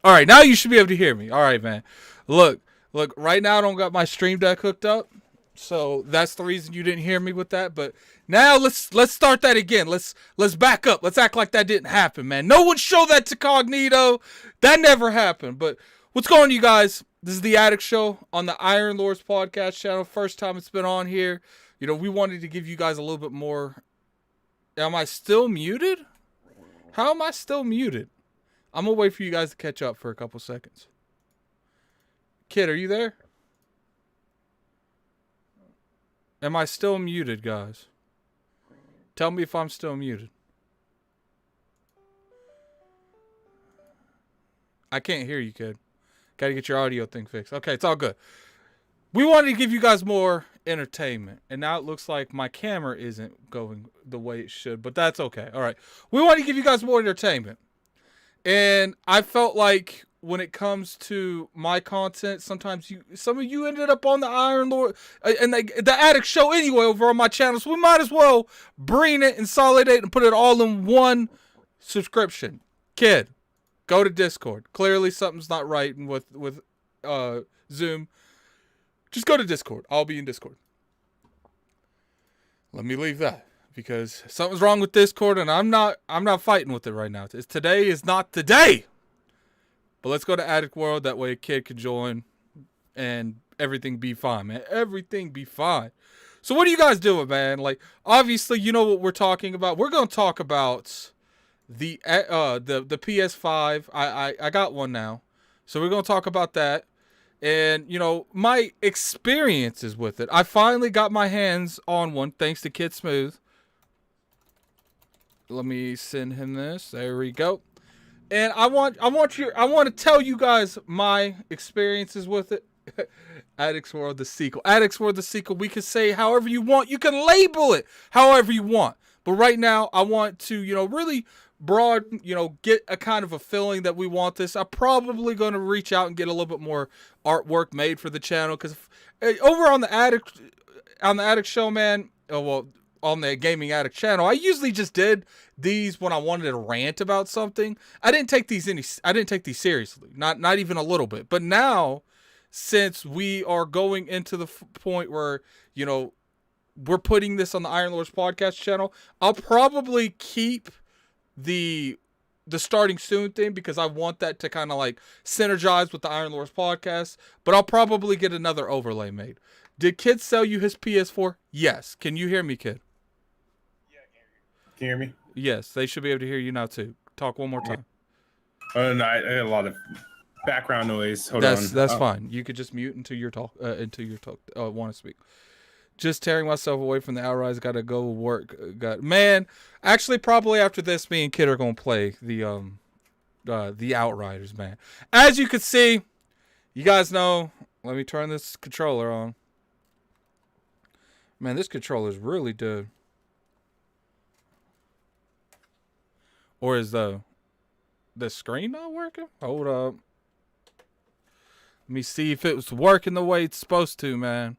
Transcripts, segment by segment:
All right, now you should be able to hear me. All right, man. Look. Right now I don't got my stream deck hooked up, so that's the reason you didn't hear me with that. But now let's start that again. Let's back up. Let's act like that didn't happen, man. No one show that to Cognito. That never happened. But what's going on, you guys? This is the Addict Show on the Iron Lords podcast channel. First time it's been on here. You know, we wanted to give you guys a little bit more. Am I still muted? How am I still muted? I'm gonna wait for you guys to catch up for a couple seconds. Kid, are you there? Am I still muted, guys? Tell me if I'm still muted. I can't hear you, kid. Gotta get your audio thing fixed. Okay, it's all good. We wanted to give you guys more entertainment, and now it looks like my camera isn't going the way it should, but that's okay. All right. We want to give you guys more entertainment. And I felt like when it comes to my content, sometimes some of you ended up on the Iron Lord and the Addict Show anyway over on my channel. So we might as well bring it, consolidate, and put it all in one subscription. Kid, go to Discord. Clearly something's not right with Zoom. Just go to Discord. I'll be in Discord. Let me leave that because something's wrong with Discord, and I'm not fighting with it right now. Today is not the day. But let's go to Addict World. That way a kid can join and everything be fine, man. Everything be fine. So what are you guys doing, man? Like, obviously, you know what we're talking about. We're going to talk about the PS5. I got one now. So we're going to talk about that. And, you know, my experiences with it. I finally got my hands on one thanks to Kid Smooth. Let me send him this. There we go. And I want to tell you guys my experiences with it. Addicts World the sequel. Addicts World the sequel. We can say however you want. You can label it however you want. But right now, I want to, you know, really broad, you know, get a kind of a feeling that we want this. I'm probably going to reach out and get a little bit more artwork made for the channel because over on the Addict Show, man. Oh well. On the Gaming Addict channel, I usually just did these when I wanted to rant about something. I didn't take these seriously, not even a little bit. But now, since we are going into the point where, you know, we're putting this on the Iron Lords podcast channel, I'll probably keep the starting soon thing because I want that to kind of like synergize with the Iron Lords podcast. But I'll probably get another overlay made. Did Kid sell you his PS4? Yes. Can you hear me, Kid? Can you hear me? Yes, they should be able to hear you now too. Talk one more time. Oh no, I had a lot of background noise. Hold on. That's fine. You could just mute until you want to speak. Just tearing myself away from the Outriders. Got to go work. Actually, probably after this, me and Kid are gonna play the Outriders, man. As you can see, you guys know. Let me turn this controller on. Man, this controller is really good. Or is the screen not working? Hold up. Let me see if it was working the way it's supposed to, man.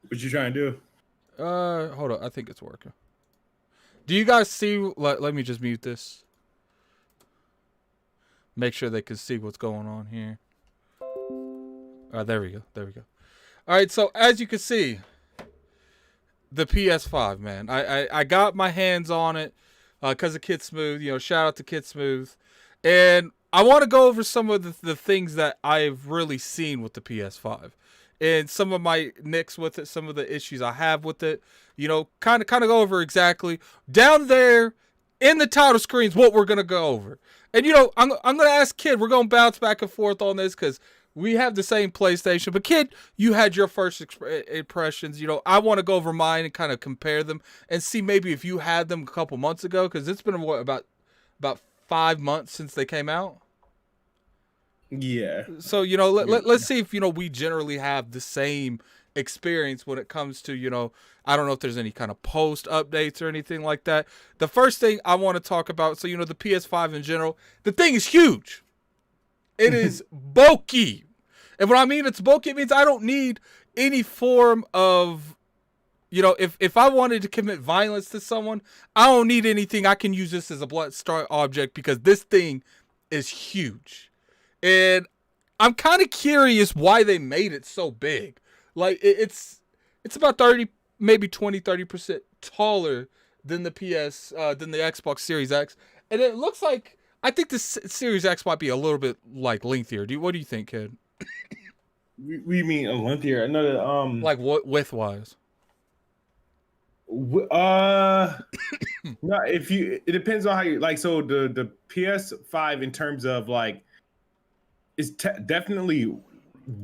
What you trying to do? Hold up. I think it's working. Do you guys see? Let me just mute this. Make sure they can see what's going on here. There we go. There we go. All right. So as you can see, the PS5, man. I got my hands on it because of Kid Smooth. You know, shout out to Kid Smooth. And I want to go over some of the things that I've really seen with the PS5. And some of my nicks with it, some of the issues I have with it. You know, kind of go over exactly. Down there in the title screens what we're going to go over. And, you know, I'm going to ask Kid. We're going to bounce back and forth on this because we have the same PlayStation. But, Kid, you had your first impressions. You know, I want to go over mine and kind of compare them and see maybe if you had them a couple months ago. Because it's been, what, about 5 months since they came out? Yeah. So, you know, let's see if, you know, we generally have the same experience when it comes to, you know, I don't know if there's any kind of post updates or anything like that. The first thing I want to talk about, so, you know, the PS5 in general, the thing is huge. It is bulky. And when I mean it's bulky, it means I don't need any form of, you know, if I wanted to commit violence to someone, I don't need anything. I can use this as a blunt start object because this thing is huge. And I'm kind of curious why they made it so big. Like it's about 30, maybe 20-30% taller than the than the Xbox Series X. And it looks like I think the Series X might be a little bit like lengthier. What do you think, kid? We mean a lengthier. Another Like what width wise? No, if you, it depends on how you like. So the PS5 in terms of like is definitely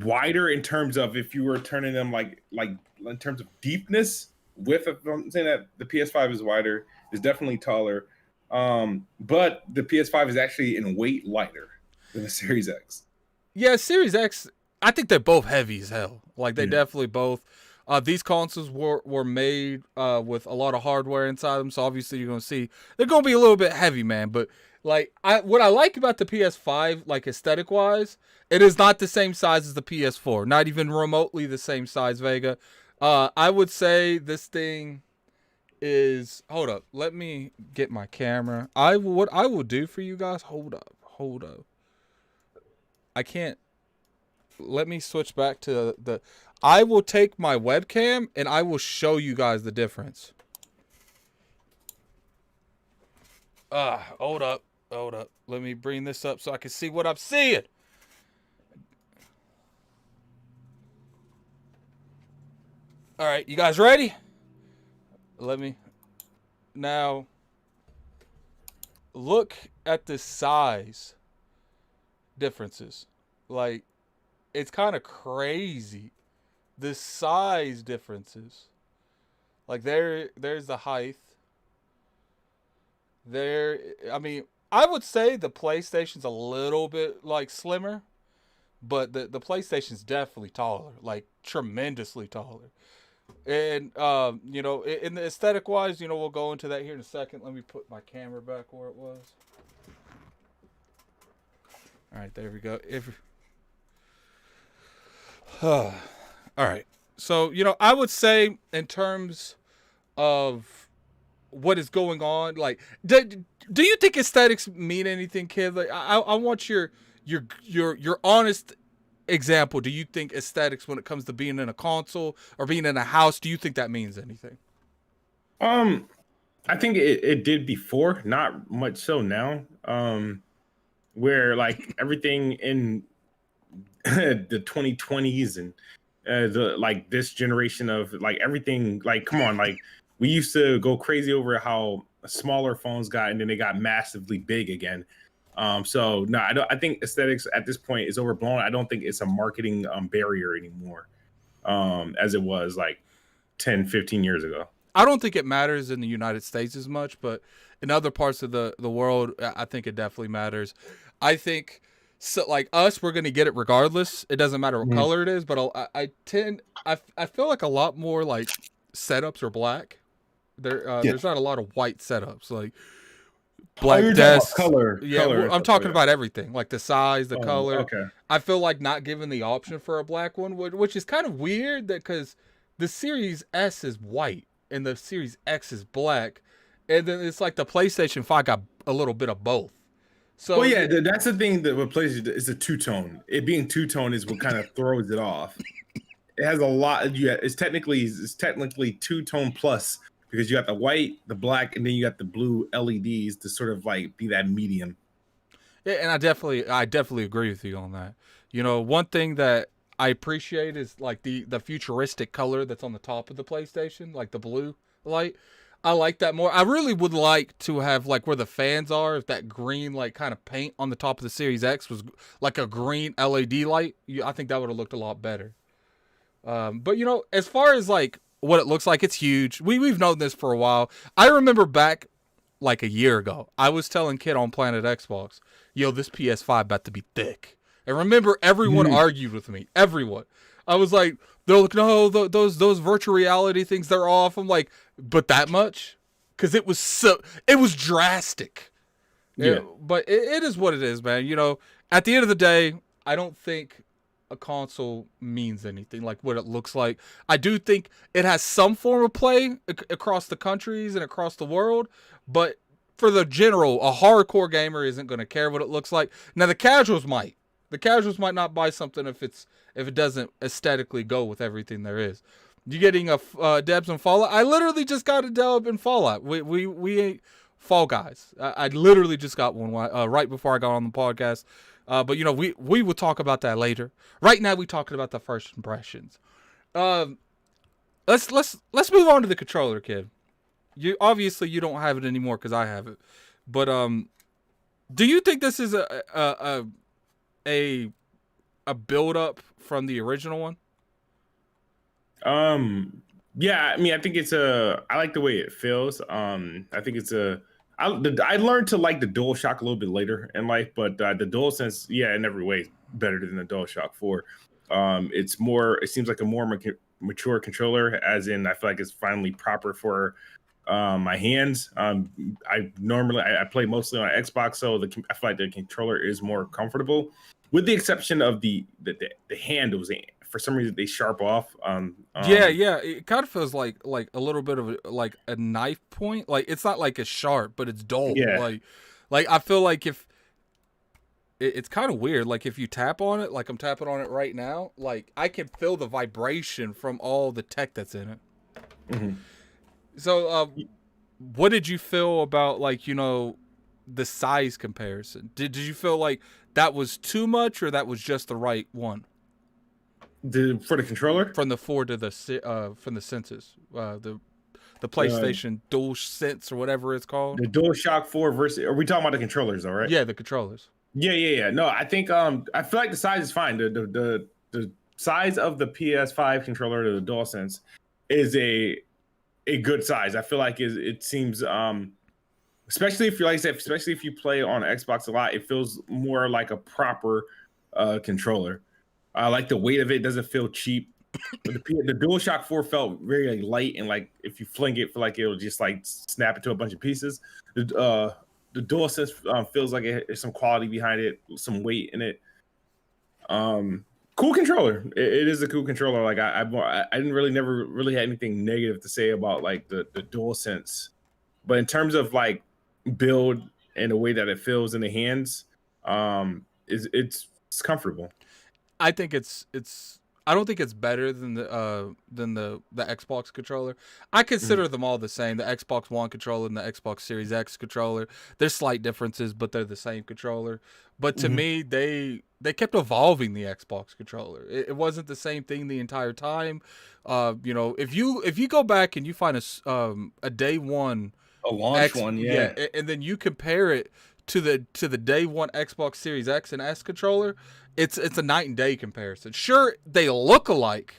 wider in terms of if you were turning them like in terms of deepness. Width, if I'm saying that the PS5 is wider, is definitely taller. But the PS5 is actually in weight lighter than the Series X. Yeah, Series X. I think they're both heavy as hell. Like they definitely both. These consoles were made with a lot of hardware inside them, so obviously you're gonna see they're gonna be a little bit heavy, man. But like what I like about the PS5, like aesthetic wise, it is not the same size as the PS4. Not even remotely the same size, Vega. I would say this thing is. Hold up, let me get my camera. What I will do for you guys. Hold up. I can't. Let me switch back to the. I will take my webcam and I will show you guys the difference. Hold up. Let me bring this up so I can see what I'm seeing. All right, you guys ready? Let me now look at the size differences. Like it's kind of crazy. The size differences. Like there's the height. I mean, I would say the PlayStation's a little bit like slimmer, but the PlayStation's definitely taller, like tremendously taller. And you know, in the aesthetic wise, you know, we'll go into that here in a second. Let me put my camera back where it was. All right, there we go. All right. So, you know, I would say in terms of what is going on, like, do you think aesthetics mean anything, kid? Like, I want your honest example. Do you think aesthetics, when it comes to being in a console or being in a house, do you think that means anything? I think it did before, not much so now. Where like everything in the 2020s and the like this generation of like everything, like come on, like we used to go crazy over how smaller phones got and then they got massively big again. So no, I think aesthetics at this point is overblown. I don't think it's a marketing barrier anymore, as it was like 10, 15 years ago. I don't think it matters in the United States as much, but in other parts of the world, I think it definitely matters. I think, so like us, we're gonna get it regardless. It doesn't matter what color it is, but I feel like a lot more like setups are black. There's not a lot of white setups like black desks. Color. I'm talking about everything, like the size, the color. Okay. I feel like not given the option for a black one, which is kind of weird, that because the Series S is white and the Series X is black, and then it's like the PlayStation 5 got a little bit of both. So well, yeah, that's the thing that replaces it is a two-tone. It being two-tone is what kind of throws it off. It has a lot. It's technically two-tone plus because you got the white, the black, and then you got the blue LEDs to sort of like be that medium. Yeah, and I definitely agree with you on that. You know, one thing that I appreciate is like the futuristic color that's on the top of the PlayStation, like the blue light. I like that more. I really would like to have like where the fans are, if that green like kind of paint on the top of the Series X was like a green LED light. I think that would have looked a lot better. But you know, as far as like what it looks like, it's huge. We've known this for a while. I remember back like a year ago, I was telling Kid on Planet Xbox, yo, this PS5 about to be thick. And remember, everyone argued with me. Everyone. I was like, they're like, no, those virtual reality things, they're off. I'm like, but that much? Because it was drastic. Yeah. But it is what it is, man. You know, at the end of the day, I don't think a console means anything, like what it looks like. I do think it has some form of play across the countries and across the world, but for the general, a hardcore gamer isn't going to care what it looks like. Now the casuals might. The casuals might not buy something if it doesn't aesthetically go with everything there is. You getting a Debs and Fallout? I literally just got a Deb in Fallout. We ain't Fall Guys. I literally just got one right before I got on the podcast. But you know, we will talk about that later. Right now, we talking about the first impressions. Let's move on to the controller, kid. You obviously you don't have it anymore because I have it. But do you think this is a build up from the original one? Yeah, I mean, I think I like the way it feels. I think I learned to like the DualShock a little bit later in life, but the DualSense, yeah, in every way better than the DualShock 4. It seems like a more mature controller, as in I feel like it's finally proper for my hands. I play mostly on Xbox, so I feel like the controller is more comfortable, with the exception of the handles. For some reason, they sharp off. Yeah, it kind of feels like a little bit of a knife point. Like it's not like it's sharp, but it's dull. Yeah. Like I feel like if it's kind of weird. Like if you tap on it, like I'm tapping on it right now, like I can feel the vibration from all the tech that's in it. Mm-hmm. So, what did you feel about the size comparison? Did you feel like that was too much, or that was just the right one? For the controller, from the 4 to the from the senses, the PlayStation Dual Sense or whatever it's called. The DualShock 4 versus. Are we talking about the controllers, though, right? Yeah, the controllers. Yeah. No, I think I feel like the size is fine. The size of the PS5 controller to the DualSense is a good size. I feel like it seems especially if especially if you play on Xbox a lot, it feels more like a proper controller. I like the weight of it; doesn't feel cheap. But the DualShock 4 felt very light, and like if you fling it, feel like it'll just like snap into a bunch of pieces. The DualSense feels like there's some quality behind it, some weight in it. Cool controller. It is a cool controller. Like I didn't never really had anything negative to say about like the DualSense, but in terms of like build and the way that it feels in the hands, it's comfortable. I think it's. I don't think it's better than the Xbox controller. I consider them all the same. The Xbox One controller and the Xbox Series X controller. There's slight differences, but they're the same controller. But to me, they kept evolving the Xbox controller. It wasn't the same thing the entire time. If you go back and you find a day one, a launch one, yeah, and then you compare it to the day one Xbox Series X and S controller, it's a night and day comparison. Sure, they look alike,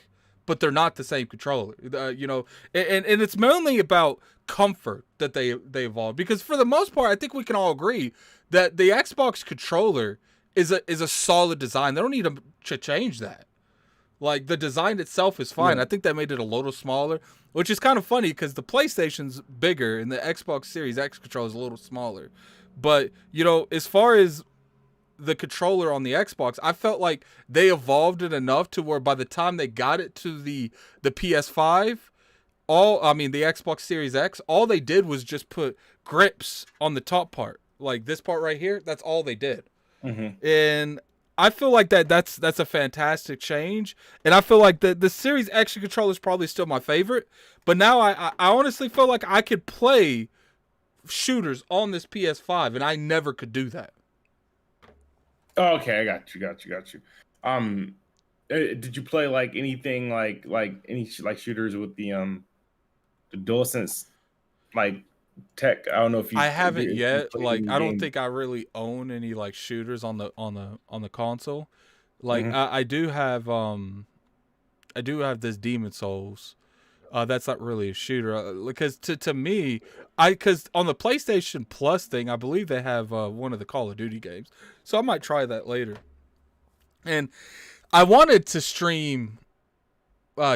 but they're not the same controller. And it's mainly about comfort that they evolved, because for the most part, I think we can all agree that the Xbox controller is a solid design. They don't need to change that. Like the design itself is fine. Yeah. I think that made it a little smaller, which is kind of funny because the PlayStation's bigger and the Xbox Series X controller is a little smaller. But as far as the controller on the Xbox, I felt like they evolved it enough to where by the time they got it to the PS5, the Xbox Series X, all they did was just put grips on the top part. Like this part right here, that's all they did. Mm-hmm. And I feel like that's a fantastic change. And I feel like the Series X controller is probably still my favorite. But now I honestly feel like I could play shooters on this PS5, and I never could do that. Oh, okay, I got you. Did you play like anything like any like shooters with the DualSense like tech? I don't know if you. I haven't yet. Like, I don't think I really own any like shooters on the console. Like, mm-hmm. I do have this Demon Souls. That's not really a shooter, because to me, because on the PlayStation Plus thing, I believe they have one of the Call of Duty games, so I might try that later. And I wanted to stream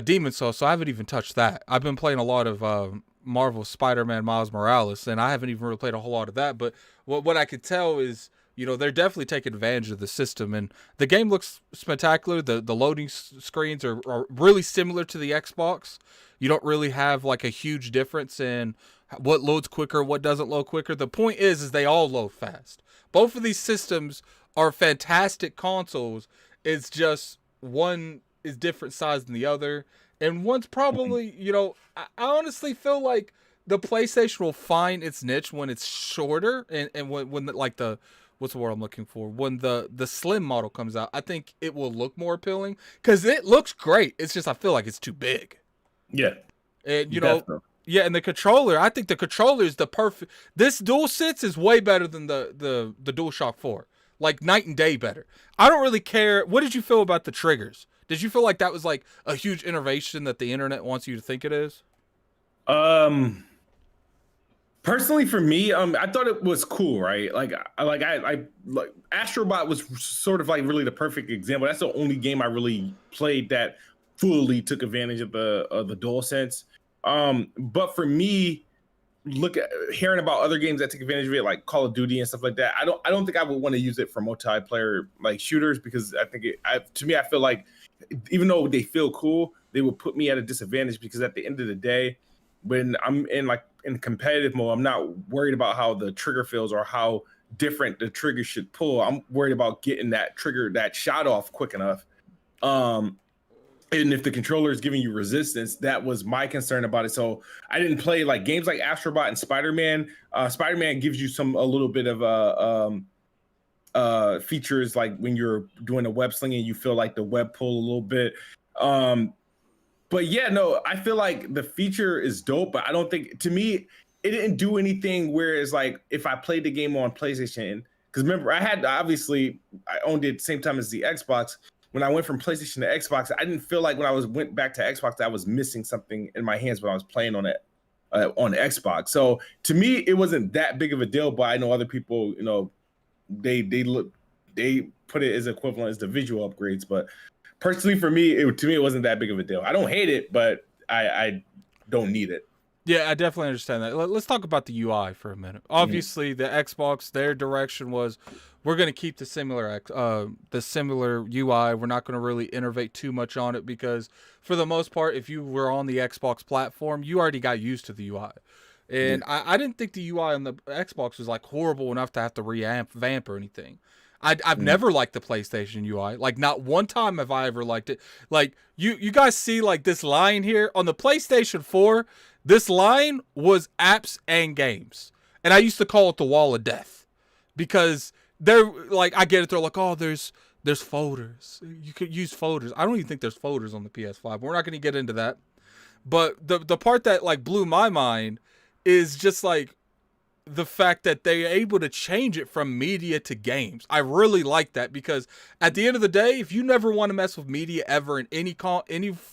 Demon Souls, so I haven't even touched that. I've been playing a lot of Marvel Spider-Man Miles Morales, and I haven't even really played a whole lot of that. But what I could tell is they're definitely taking advantage of the system, and the game looks spectacular. The loading screens are really similar to the Xbox. You don't really have like a huge difference in what loads quicker, what doesn't load quicker. The point is they all load fast. Both of these systems are fantastic consoles. It's just one is different size than the other, and one's probably, I honestly feel like the PlayStation will find its niche when it's shorter, and when like the what's the word I'm looking for? When the slim model comes out, I think it will look more appealing because it looks great. It's just I feel like it's too big. Yeah, And definitely. yeah, and the controller, I think the controller is the perfect. This DualSense is way better than the DualShock 4. Like night and day better. I don't really care. What did you feel about the triggers? Did you feel like that was like a huge innovation that the internet wants you to think it is? Personally, for me, I thought it was cool, right? Like Astrobot was sort of like really the perfect example. That's the only game I really played that fully took advantage of the DualSense. But for me, hearing about other games that take advantage of it, like Call of Duty and stuff like that. I don't think I would want to use it for multiplayer like shooters, because I think to me, I feel like even though they feel cool, they would put me at a disadvantage, because at the end of the day, when I'm in competitive mode, I'm not worried about how the trigger feels or how different the trigger should pull. I'm worried about getting that trigger, that shot off quick enough. And if the controller is giving you resistance, that was my concern about it. So I didn't play like games like Astrobot and Spider-Man. Spider-Man gives you a little bit of features, like when you're doing a web sling and you feel like the web pull a little bit. But yeah, no, I feel like the feature is dope, but I don't think, to me, it didn't do anything where it's like if I played the game on PlayStation, because remember, I owned it at the same time as the Xbox. When I went from PlayStation to Xbox, I didn't feel like when went back to Xbox, I was missing something in my hands when I was playing on it on Xbox. So to me, it wasn't that big of a deal. But I know other people, they put it as equivalent as the visual upgrades. But personally, for me, to me, it wasn't that big of a deal. I don't hate it, but I don't need it. Yeah, I definitely understand that. Let's talk about the UI for a minute. Obviously, the Xbox, their direction was, we're going to keep the similar UI. We're not going to really innovate too much on it, because for the most part, if you were on the Xbox platform, you already got used to the UI. And I didn't think the UI on the Xbox was like horrible enough to have to revamp or anything. I've never liked the PlayStation UI. Like, not one time have I ever liked it. Like, you guys see like this line here on the PlayStation 4. This line was apps and games. And I used to call it the wall of death, because they're like, I get it. They're like, oh, there's folders. You could use folders. I don't even think there's folders on the PS5. We're not going to get into that. But the part that like blew my mind is just like the fact that they're able to change it from media to games. I really like that, because at the end of the day, if you never want to mess with media ever in any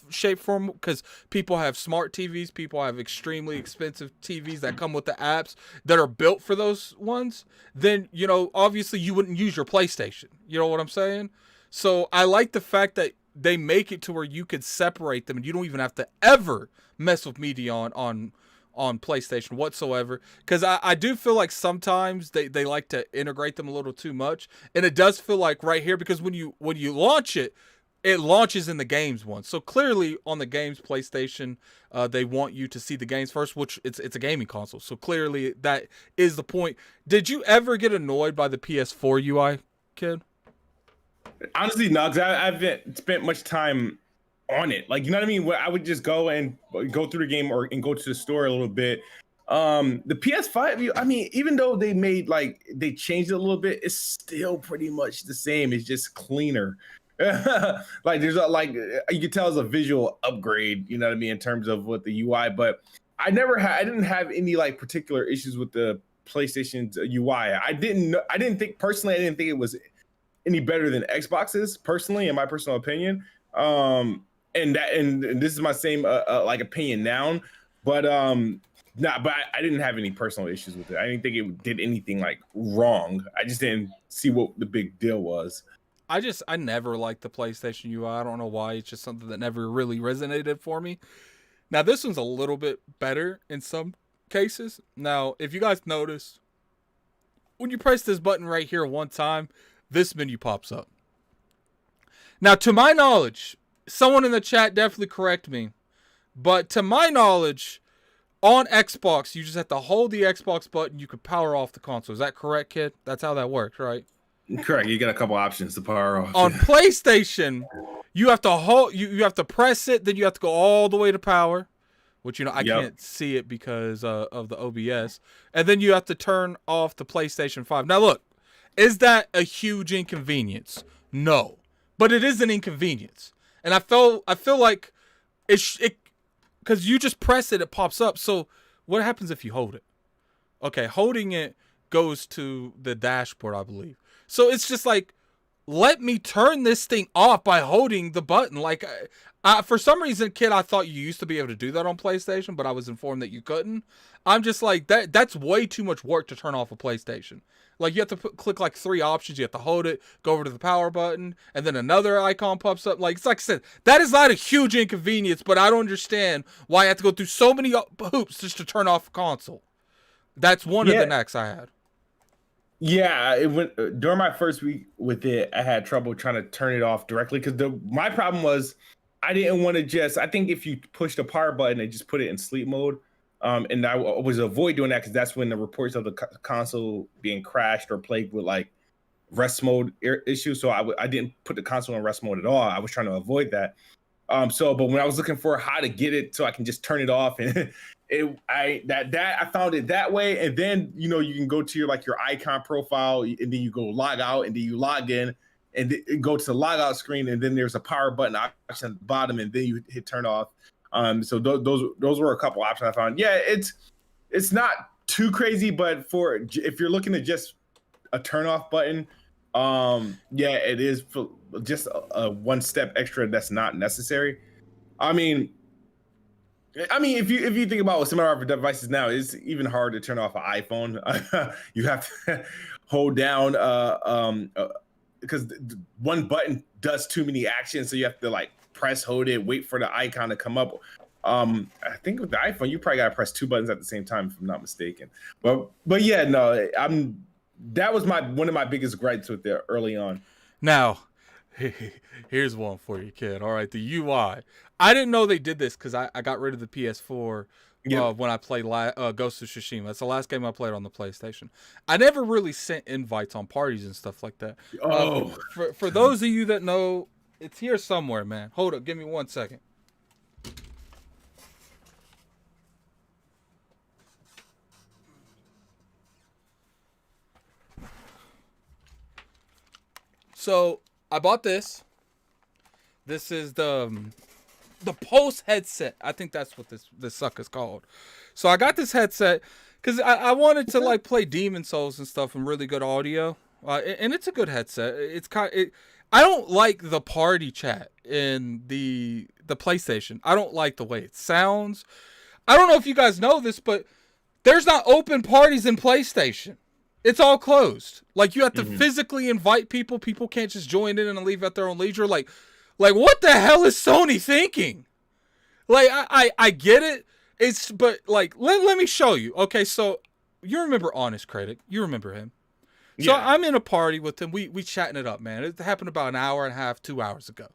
shape, form, because people have smart TVs, people have extremely expensive TVs that come with the apps that are built for those ones, then, obviously you wouldn't use your PlayStation. You know what I'm saying? So I like the fact that they make it to where you could separate them and you don't even have to ever mess with media on PlayStation whatsoever, because I do feel like sometimes they like to integrate them a little too much, and it does feel like right here, because when you launch it launches in the games one. So clearly on the games PlayStation, they want you to see the games first, which it's a gaming console, so clearly that is the point. Did you ever get annoyed by the PS4 UI, kid? Honestly, no, because I haven't spent much time on it. Like, you know what I mean? Where I would just go through the game and go to the store a little bit. The PS5, I mean, even though they changed it a little bit, it's still pretty much the same. It's just cleaner. Like, there's you can tell it's a visual upgrade, you know what I mean, in terms of what the UI. But I didn't have any like particular issues with the PlayStation's UI. I didn't think it was any better than Xbox's, personally, in my personal opinion. And this is my same like opinion now, but but I didn't have any personal issues with it. I didn't think it did anything like wrong. I just didn't see what the big deal was. I never liked the PlayStation UI. I don't know why. It's just something that never really resonated for me. Now this one's a little bit better in some cases. Now, if you guys notice, when you press this button right here one time, this menu pops up. Now, to my knowledge, someone in the chat definitely correct me, but to my knowledge, on Xbox, you just have to hold the Xbox button. You can power off the console. Is that correct, kid? That's how that works, right? Correct. You got a couple options to power off. On PlayStation, you have to hold. You have to press it. Then you have to go all the way to power, which I can't see it because of the OBS. And then you have to turn off the PlayStation 5. Now, look, is that a huge inconvenience? No, but it is an inconvenience, and I feel like it because you just press it, it pops up. So what happens if you hold it? Okay, holding it goes to the dashboard, I believe. So it's just like, let me turn this thing off by holding the button. Like, for some reason, kid, I thought you used to be able to do that on PlayStation, but I was informed that you couldn't. I'm just like, that's way too much work to turn off a PlayStation. Like, you have to click like 3 options. You have to hold it, go over to the power button, and then another icon pops up. Like, it's like I said, that is not a huge inconvenience, but I don't understand why I have to go through so many hoops just to turn off a console. That's one of the knacks I had. Yeah, it went during my first week with it. I had trouble trying to turn it off directly because my problem was I didn't want to just. I think if you push the power button and just put it in sleep mode, and I was avoid doing that because that's when the reports of the console being crashed or plagued with like rest mode issues. So I didn't put the console in rest mode at all. I was trying to avoid that. But when I was looking for how to get it so I can just turn it off, and I found it that way. And then you can go to your icon profile, and then you go log out, and then you log in, and go to the logout screen, and then there's a power button option at the bottom, and then you hit turn off. So those were a couple options I found. Yeah, it's not too crazy, but if you're looking at just a turn off button, it is just a one step extra that's not necessary. I mean, if you think about what some of our devices now, it's even hard to turn off an iPhone. You have to hold down because one button does too many actions, so you have to press, hold it, wait for the icon to come up. I think with the iPhone, you probably gotta press 2 buttons at the same time, if I'm not mistaken. But yeah, no, that was one of my biggest gripes with it early on. Now, here's one for you, kid. All right, the UI. I didn't know they did this because I got rid of the PS4 when I played Ghost of Tsushima. That's the last game I played on the PlayStation. I never really sent invites on parties and stuff like that. For those of you that know, it's here somewhere, man. Hold up, give me 1 second. So I bought this. This is the Pulse headset. I think that's what this sucker's called. So I got this headset because I wanted to play Demon Souls and stuff in really good audio. And it's a good headset. I don't like the party chat in the PlayStation. I don't like the way it sounds. I don't know if you guys know this, but there's not open parties in PlayStation. It's all closed. You have to physically invite people. People can't just join in and leave at their own leisure. Like what the hell is Sony thinking? I get it. Let me show you. Okay, so you remember Honest Critic. You remember him. So yeah. I'm in a party with him. We chatting it up, man. It happened about an hour and a half, 2 hours ago.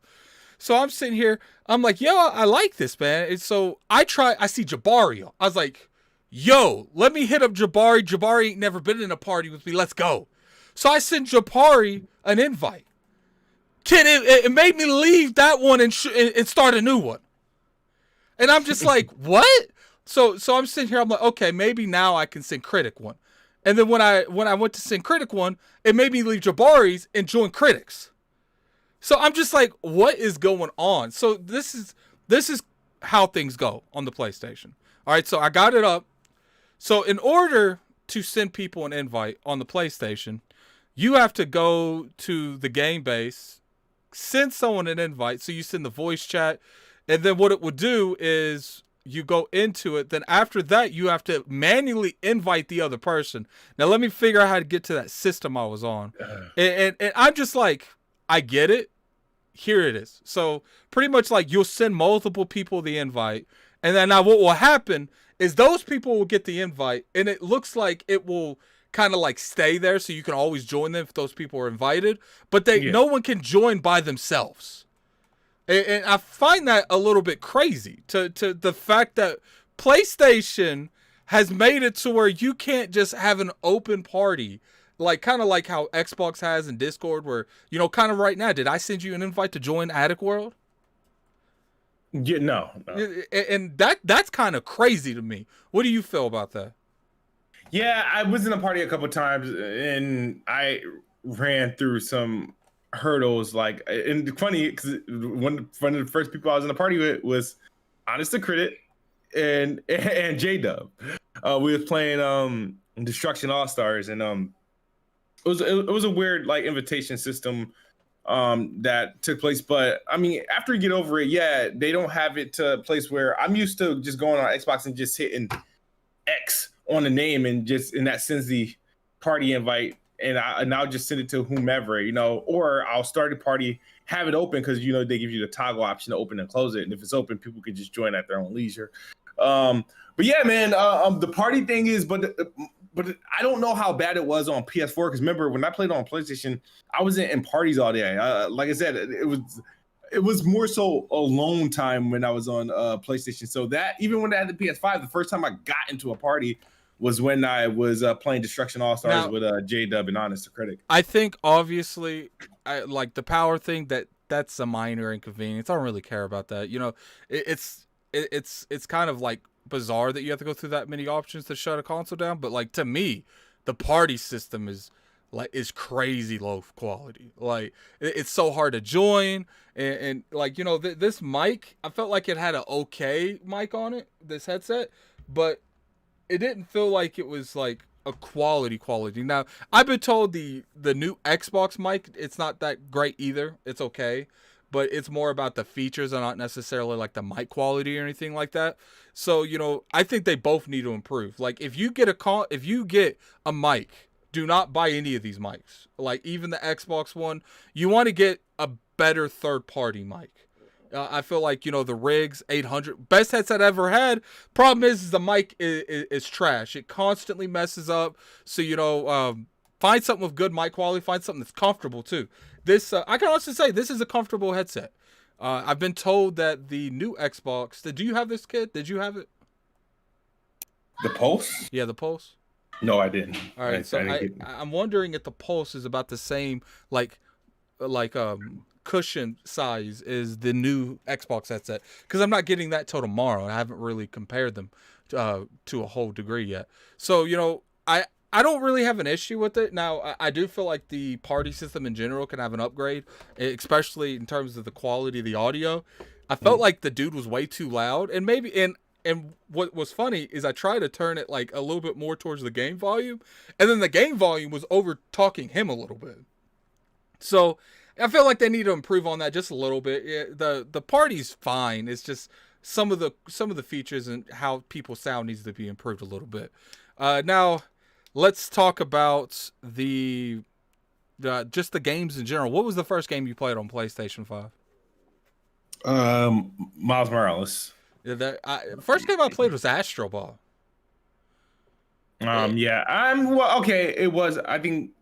So I'm sitting here. I'm like, yo, I like this, man. And so I see Jabari. I was like, yo, let me hit up Jabari. Jabari ain't never been in a party with me. Let's go. So I sent Jabari an invite. Kid, it made me leave that one and start a new one. And I'm just like, what? So I'm sitting here. I'm like, okay, maybe now I can send Critic one. And then when I went to send Critic one, it made me leave Jabari's and join Critics. So I'm just like, what is going on? So this is how things go on the PlayStation. All right, so I got it up. So in order to send people an invite on the PlayStation, you have to go to the game base, send someone an invite. So you send the voice chat, and then what it would do is you go into it. Then after that, you have to manually invite the other person. Now let me figure out how to get to that system I was on. And I'm just like, I get it. Here it is. So pretty much you'll send multiple people the invite. And then now what will happen is those people will get the invite, and it looks like it will kind of like stay there so you can always join them if those people are invited, but Yeah. no one can join by themselves. And I find that a little bit crazy to the fact that PlayStation has made it to where you can't just have an open party, like kind of like how Xbox has in Discord, where, you know, kind of right now, did I send you an invite to join Attic World? Yeah, no. And that's kind of crazy to me. What do you feel about that? Yeah, I was in a party a couple times and I ran through some hurdles. Like, and funny because one of the first people I was in the party with was Honest to Credit and J Dub. We was playing Destruction All Stars, and it was a weird like invitation system that took place. But I mean, after you get over it, yeah, they don't have it to a place where I'm used to just going on Xbox and just hitting X on the name and that sends the party invite, and I'll just send it to whomever, you know, or I'll start a party, have it open because, you know, they give you the toggle option to open and close it, and if it's open, people can just join at their own leisure. But yeah, man, the party thing is, but I don't know how bad it was on PS4 because remember when I played on PlayStation, I wasn't in parties all day. Like I said, it was more so alone time when I was on PlayStation. So that even when I had the PS5, the first time I got into a party was when I was playing Destruction All Stars with J Dub and Honest to Critic. I think obviously, like the power thing, that's a minor inconvenience. I don't really care about that. You know, it's kind of like bizarre that you have to go through that many options to shut a console down. But like to me, the party system is crazy low quality. Like it's so hard to join, and like, you know, this mic, I felt like it had an okay mic on it, this headset, but it didn't feel like it was like a quality. Now, I've been told the new Xbox mic, it's not that great either. It's okay, but it's more about the features and not necessarily like the mic quality or anything like that. So, you know, I think they both need to improve. Like if you get a mic, do not buy any of these mics. Like even the Xbox one, you want to get a better third party mic. I feel like, you know, the Rigs 800, best headset I ever had. Problem is the mic is trash. It constantly messes up. So, you know, find something with good mic quality. Find something that's comfortable too. This, I can also say this is a comfortable headset. I've been told that the new Xbox, do you have this, kid? Did you have it? The Pulse? Yeah, the Pulse. No, I didn't. All right, I'm wondering if the Pulse is about the same, like cushion size is the new Xbox headset, because I'm not getting that till tomorrow. I haven't really compared them to a whole degree yet. So, you know, I don't really have an issue with it. Now, I do feel like the party system in general can have an upgrade, especially in terms of the quality of the audio. I felt like the dude was way too loud, and what was funny is I tried to turn it like a little bit more towards the game volume, and then the game volume was over talking him a little bit. So I feel like they need to improve on that just a little bit. Yeah, the party's fine. It's just some of the features and how people sound needs to be improved a little bit. Now, let's talk about just the games in general. What was the first game you played on PlayStation 5? Miles Morales. First game I played was Astro Ball. Yeah. Well, okay. It was. I think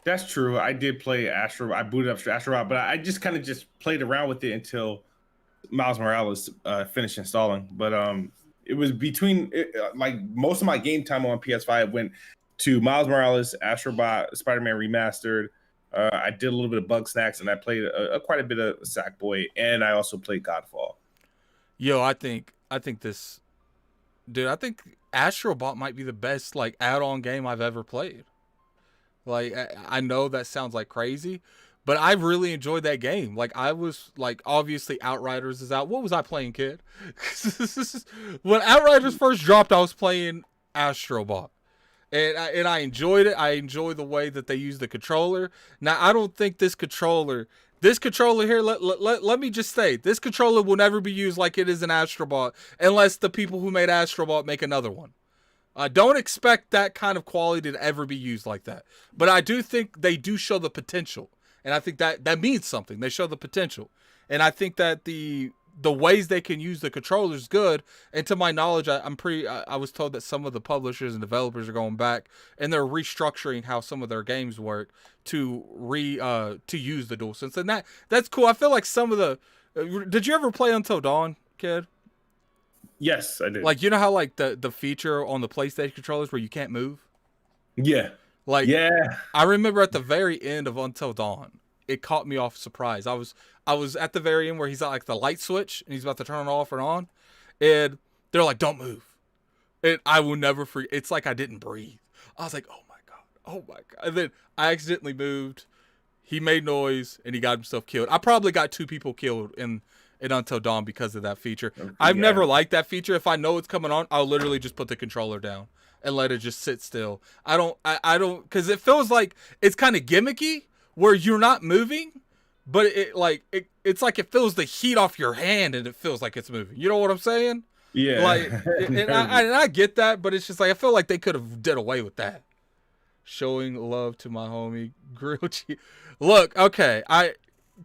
that's true. I did play Astro. I booted up Astro Ball, but I just kind of just played around with it until Miles Morales finished installing. But it was between like most of my game time on PS5 went to Miles Morales, Astro Ball, Spider-Man Remastered. I did a little bit of Bug Snacks, and I played quite a bit of Sackboy, and I also played Godfall. Yo, I think this, dude. I think Astro Bot might be the best like add-on game I've ever played. Like I know that sounds like crazy, but I really enjoyed that game. Like I was like, obviously Outriders is out. What was I playing, kid? When Outriders first dropped, I was playing Astro Bot. And I enjoyed it. I enjoy the way that they use the controller. Now, I don't think this controller here, let me just say, this controller will never be used like it is in Astro Bot unless the people who made Astro Bot make another one. Don't expect that kind of quality to ever be used like that. But I do think they do show the potential. And I think that means something. They show the potential. And I think that the the ways they can use the controller is good. And to my knowledge, I was told that some of the publishers and developers are going back and they're restructuring how some of their games work to use the DualSense, and that's cool. I feel like some of the did you ever play Until Dawn, kid? Yes, I did. Like, you know how like the feature on the PlayStation controllers where you can't move? Yeah. Like, yeah. I remember at the very end of Until Dawn, it caught me off surprise. I was at the very end where he's at like the light switch and he's about to turn it off and on, and they're like, "Don't move." And I will never forget. It's like I didn't breathe. I was like, "Oh my god, oh my god!" And then I accidentally moved. He made noise and he got himself killed. I probably got 2 people killed in Until Dawn because of that feature. I've never liked that feature. If I know it's coming on, I'll literally just put the controller down and let it just sit still. I don't, because it feels like it's kind of gimmicky where you're not moving, but it's like it feels the heat off your hand and it feels like it's moving. You know what I'm saying? Yeah. Like, and I get that, but it's just like I feel like they could have did away with that. Showing love to my homie grilled cheese. Look, okay,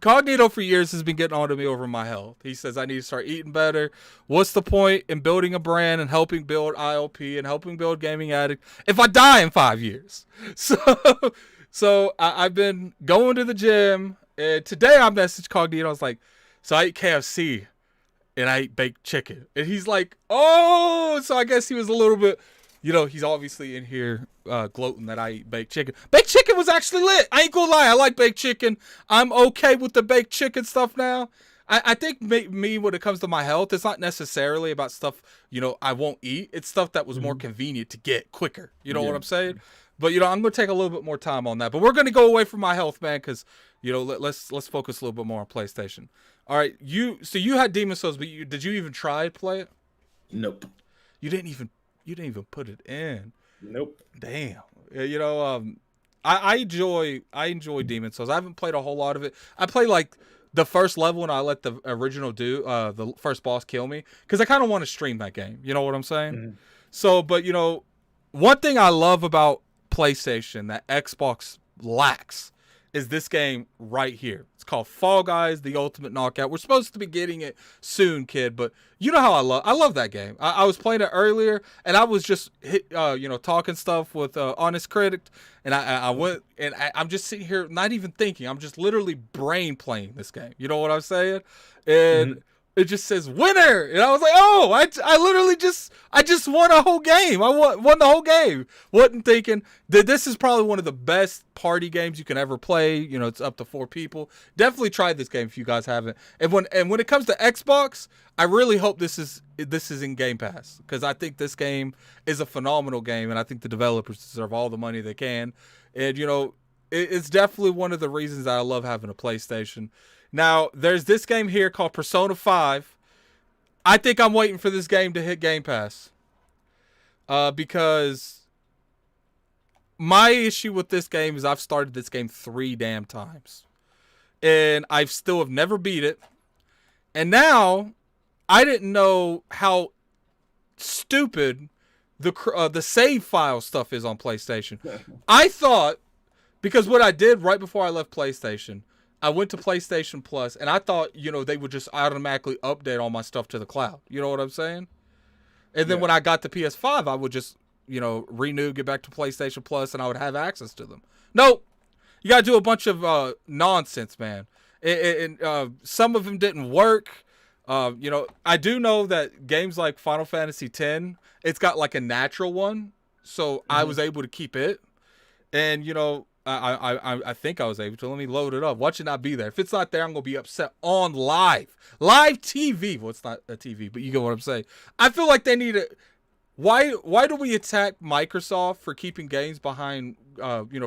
Cognito for years has been getting on to me over my health. He says I need to start eating better. What's the point in building a brand and helping build ILP and helping build Gaming Addict if I die in 5 years? So I've been going to the gym, and today I messaged Cognito. I was like, so I ate KFC and I ate baked chicken. And he's like, oh, so I guess he was a little bit, he's obviously in here gloating that I eat baked chicken. Baked chicken was actually lit. I ain't gonna lie. I like baked chicken. I'm okay with the baked chicken stuff now. I think me, when it comes to my health, it's not necessarily about stuff, I won't eat. It's stuff that was more convenient to get quicker. You know what I'm saying? But, I'm going to take a little bit more time on that. But we're going to go away from my health, man, because, let's focus a little bit more on PlayStation. All right, you had Demon's Souls, but did you even try to play it? Nope. You didn't even put it in. Nope. Damn. I enjoy Demon's Souls. I haven't played a whole lot of it. I play like the first level and I let the original the first boss kill me because I kind of want to stream that game. You know what I'm saying? Mm-hmm. So, but one thing I love about PlayStation that Xbox lacks is this game right here. It's called Fall Guys: The Ultimate Knockout. We're supposed to be getting it soon, kid, but you know how I love that game. I was playing it earlier, and I was just talking stuff with Honest Critic, and I went, and I'm just sitting here not even thinking. I'm just literally brain playing this game. You know what I'm saying? And it just says winner, and I was like, oh, I literally just won a whole game. I won the whole game. Wasn't thinking that this is probably one of the best party games you can ever play. It's up to 4 people. Definitely try this game if you guys haven't. And when it comes to Xbox, I really hope this is in Game Pass because I think this game is a phenomenal game, and I think the developers deserve all the money they can. And it's definitely one of the reasons that I love having a PlayStation. Now, there's this game here called Persona 5. I think I'm waiting for this game to hit Game Pass. Because my issue with this game is I've started this game 3 damn times. And I still have never beat it. And now, I didn't know how stupid the save file stuff is on PlayStation. I thought, because what I did right before I left PlayStation, I went to PlayStation Plus, and I thought, they would just automatically update all my stuff to the cloud. You know what I'm saying? And then when I got the PS5, I would just, renew, get back to PlayStation Plus, and I would have access to them. Nope. You got to do a bunch of nonsense, man. And some of them didn't work. I do know that games like Final Fantasy X, it's got like a natural one, so I was able to keep it. And, I think I was able to. Let me load it up. Watch it not be there. If it's not there, I'm going to be upset on live TV. Well, it's not a TV, but you get what I'm saying. I feel like they need to. Why do we attack Microsoft for keeping games behind,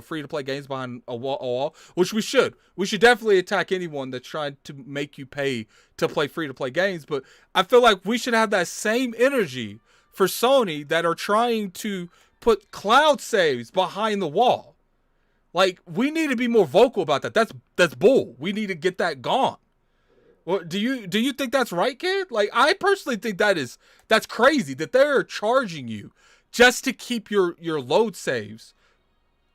free to play games behind a wall? Which we should. We should definitely attack anyone that's trying to make you pay to play free to play games. But I feel like we should have that same energy for Sony that are trying to put cloud saves behind the wall. Like, we need to be more vocal about that. That's bull. We need to get that gone. Well, do you think that's right, kid? Like, I personally think that's crazy that they're charging you just to keep your load saves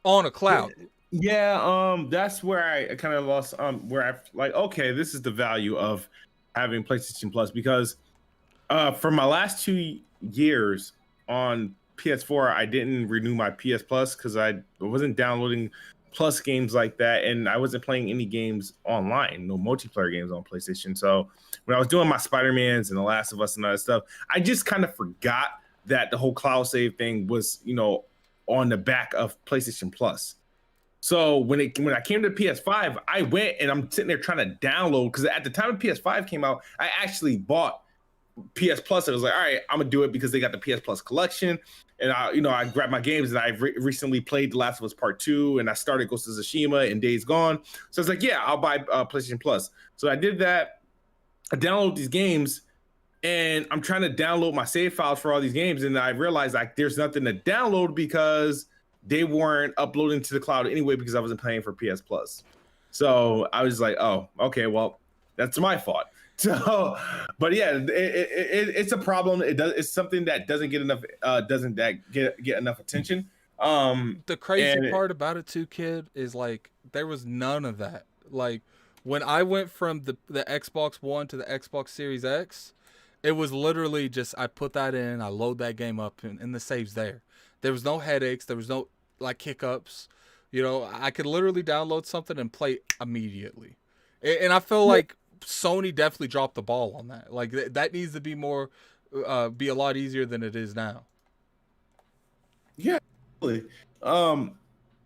on a cloud. Yeah, that's where I kind of lost where I like, okay, this is the value of having PlayStation Plus because for my last 2 years on PS4, I didn't renew my PS Plus because I wasn't downloading Plus games like that, and I wasn't playing any games online, no multiplayer games on PlayStation. So when I was doing my Spider-Mans and The Last of Us and all that stuff, I just kind of forgot that the whole cloud save thing was, on the back of PlayStation Plus. So when I came to PS5, I went and I'm sitting there trying to download because at the time PS5 came out, I actually bought PS Plus. I was like, all right, I'm gonna do it because they got the PS Plus collection, and I grabbed my games and I recently played The Last of Us Part 2, and I started Ghost of Tsushima and Days Gone. So I was like, yeah, I'll buy PlayStation Plus. So I did that. I downloaded these games, and I'm trying to download my save files for all these games, and I realized like there's nothing to download because they weren't uploading to the cloud anyway because I wasn't paying for PS Plus. So I was like, oh, okay, well, that's my fault. So, but yeah, it's a problem. It's something that doesn't get enough get enough attention. The crazy part about it too, kid, is like there was none of that. Like when I went from the Xbox One to the Xbox Series X, it was literally just I put that in, I load that game up, and the save's there. There was no headaches. There was no like hiccups. I could literally download something and play immediately. And I feel like Sony definitely dropped the ball on that. Like that needs to be more, be a lot easier than it is now. Yeah, really.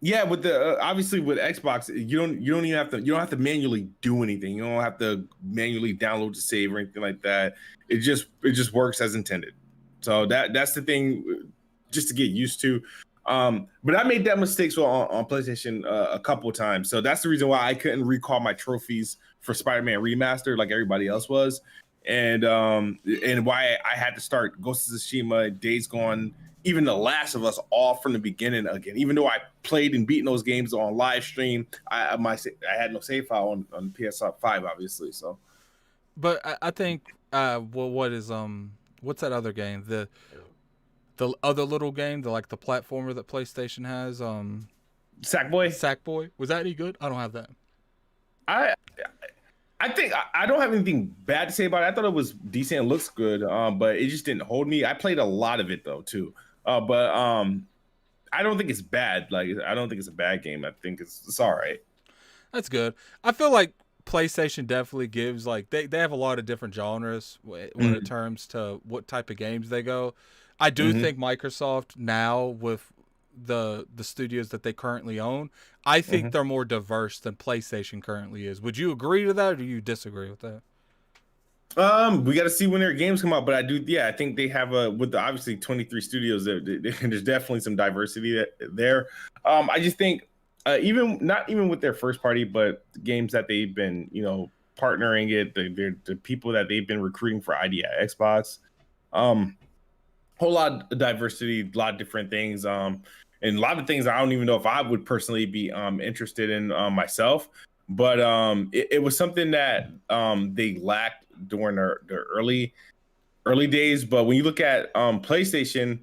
Yeah, with the obviously with Xbox, you don't even have to manually do anything. You don't have to manually download the save or anything like that. It just works as intended. So that's the thing, just to get used to. But I made that mistake on PlayStation a couple of times. So that's the reason why I couldn't recall my trophies for Spider-Man Remastered like everybody else was, and why I had to start Ghost of Tsushima, Days Gone, even The Last of Us all from the beginning again. Even though I played and beaten those games on live stream, I had no save file on PS5 obviously. So, but I think what's that other game? The other little game, the platformer that PlayStation has, Sackboy. Sackboy, was that any good? I don't have that. I think I don't have anything bad to say about it. I thought it was decent and looks good, but it just didn't hold me. I played a lot of it though too, but I don't think it's bad. Like I don't think it's a bad game. I think it's all right. That's good. I feel like PlayStation definitely gives they have a lot of different genres when it comes to what type of games they go. I do think Microsoft now with the studios that they currently own, I think they're more diverse than PlayStation currently is. Would you agree to that, or do you disagree with that? We got to see when their games come out, but I think they have with the obviously 23 studios. There's definitely some diversity there. I just think not even with their first party, but games that they've been partnering the people that they've been recruiting for ID at Xbox. Whole lot of diversity, a lot of different things. And a lot of things I don't even know if I would personally be interested in myself. But it was something that they lacked during their early days. But when you look at PlayStation,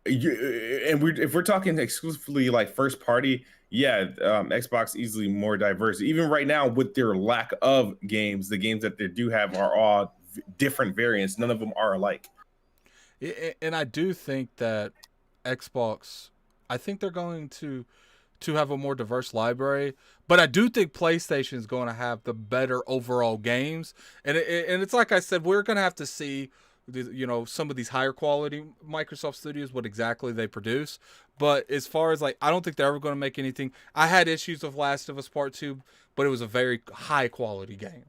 if we're talking exclusively like first party, Xbox easily more diverse. Even right now with their lack of games, the games that they do have are all different variants. None of them are alike. And I do think that Xbox, I think they're going to have a more diverse library, but I do think PlayStation is going to have the better overall games. And it's like I said, we're going to have to see some of these higher quality Microsoft studios, what exactly they produce. But as far as I don't think they're ever going to make anything. I had issues with Last of Us Part 2, but it was a very high quality game.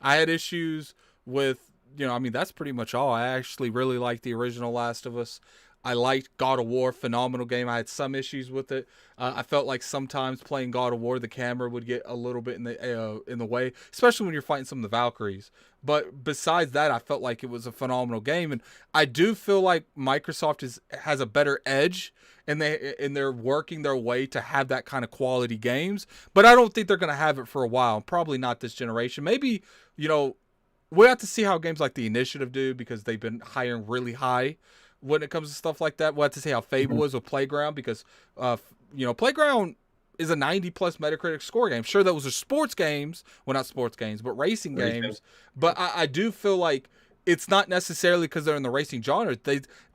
I had issues with, that's pretty much all. I actually really liked the original Last of Us. I liked God of War, phenomenal game. I had some issues with it. I felt like sometimes playing God of War, the camera would get a little bit in the way, especially when you're fighting some of the Valkyries. But besides that, I felt like it was a phenomenal game, and I do feel like Microsoft has a better edge, and they're working their way to have that kind of quality games. But I don't think they're going to have it for a while. Probably not this generation. Maybe we'll have to see how games like The Initiative do, because they've been hiring really high when it comes to stuff like that. We'll have to see how Fable is with Playground, because Playground is a 90 plus Metacritic score game. Sure, those are sports games. Well, not sports games, but racing games. But I do feel like it's not necessarily because they're in the racing genre.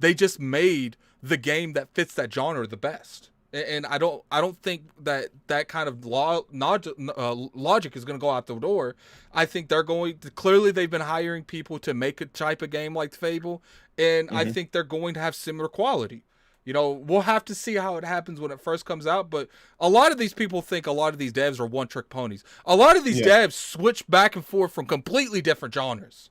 They just made the game that fits that genre the best. And I don't think that kind of logic is going to go out the door. I think they're going to, clearly they've been hiring people to make a type of game like Fable, and I think they're going to have similar quality. You know, we'll have to see how it happens when it first comes out, but a lot of these people think a lot of these devs are one-trick ponies. A lot of these devs switch back and forth from completely different genres.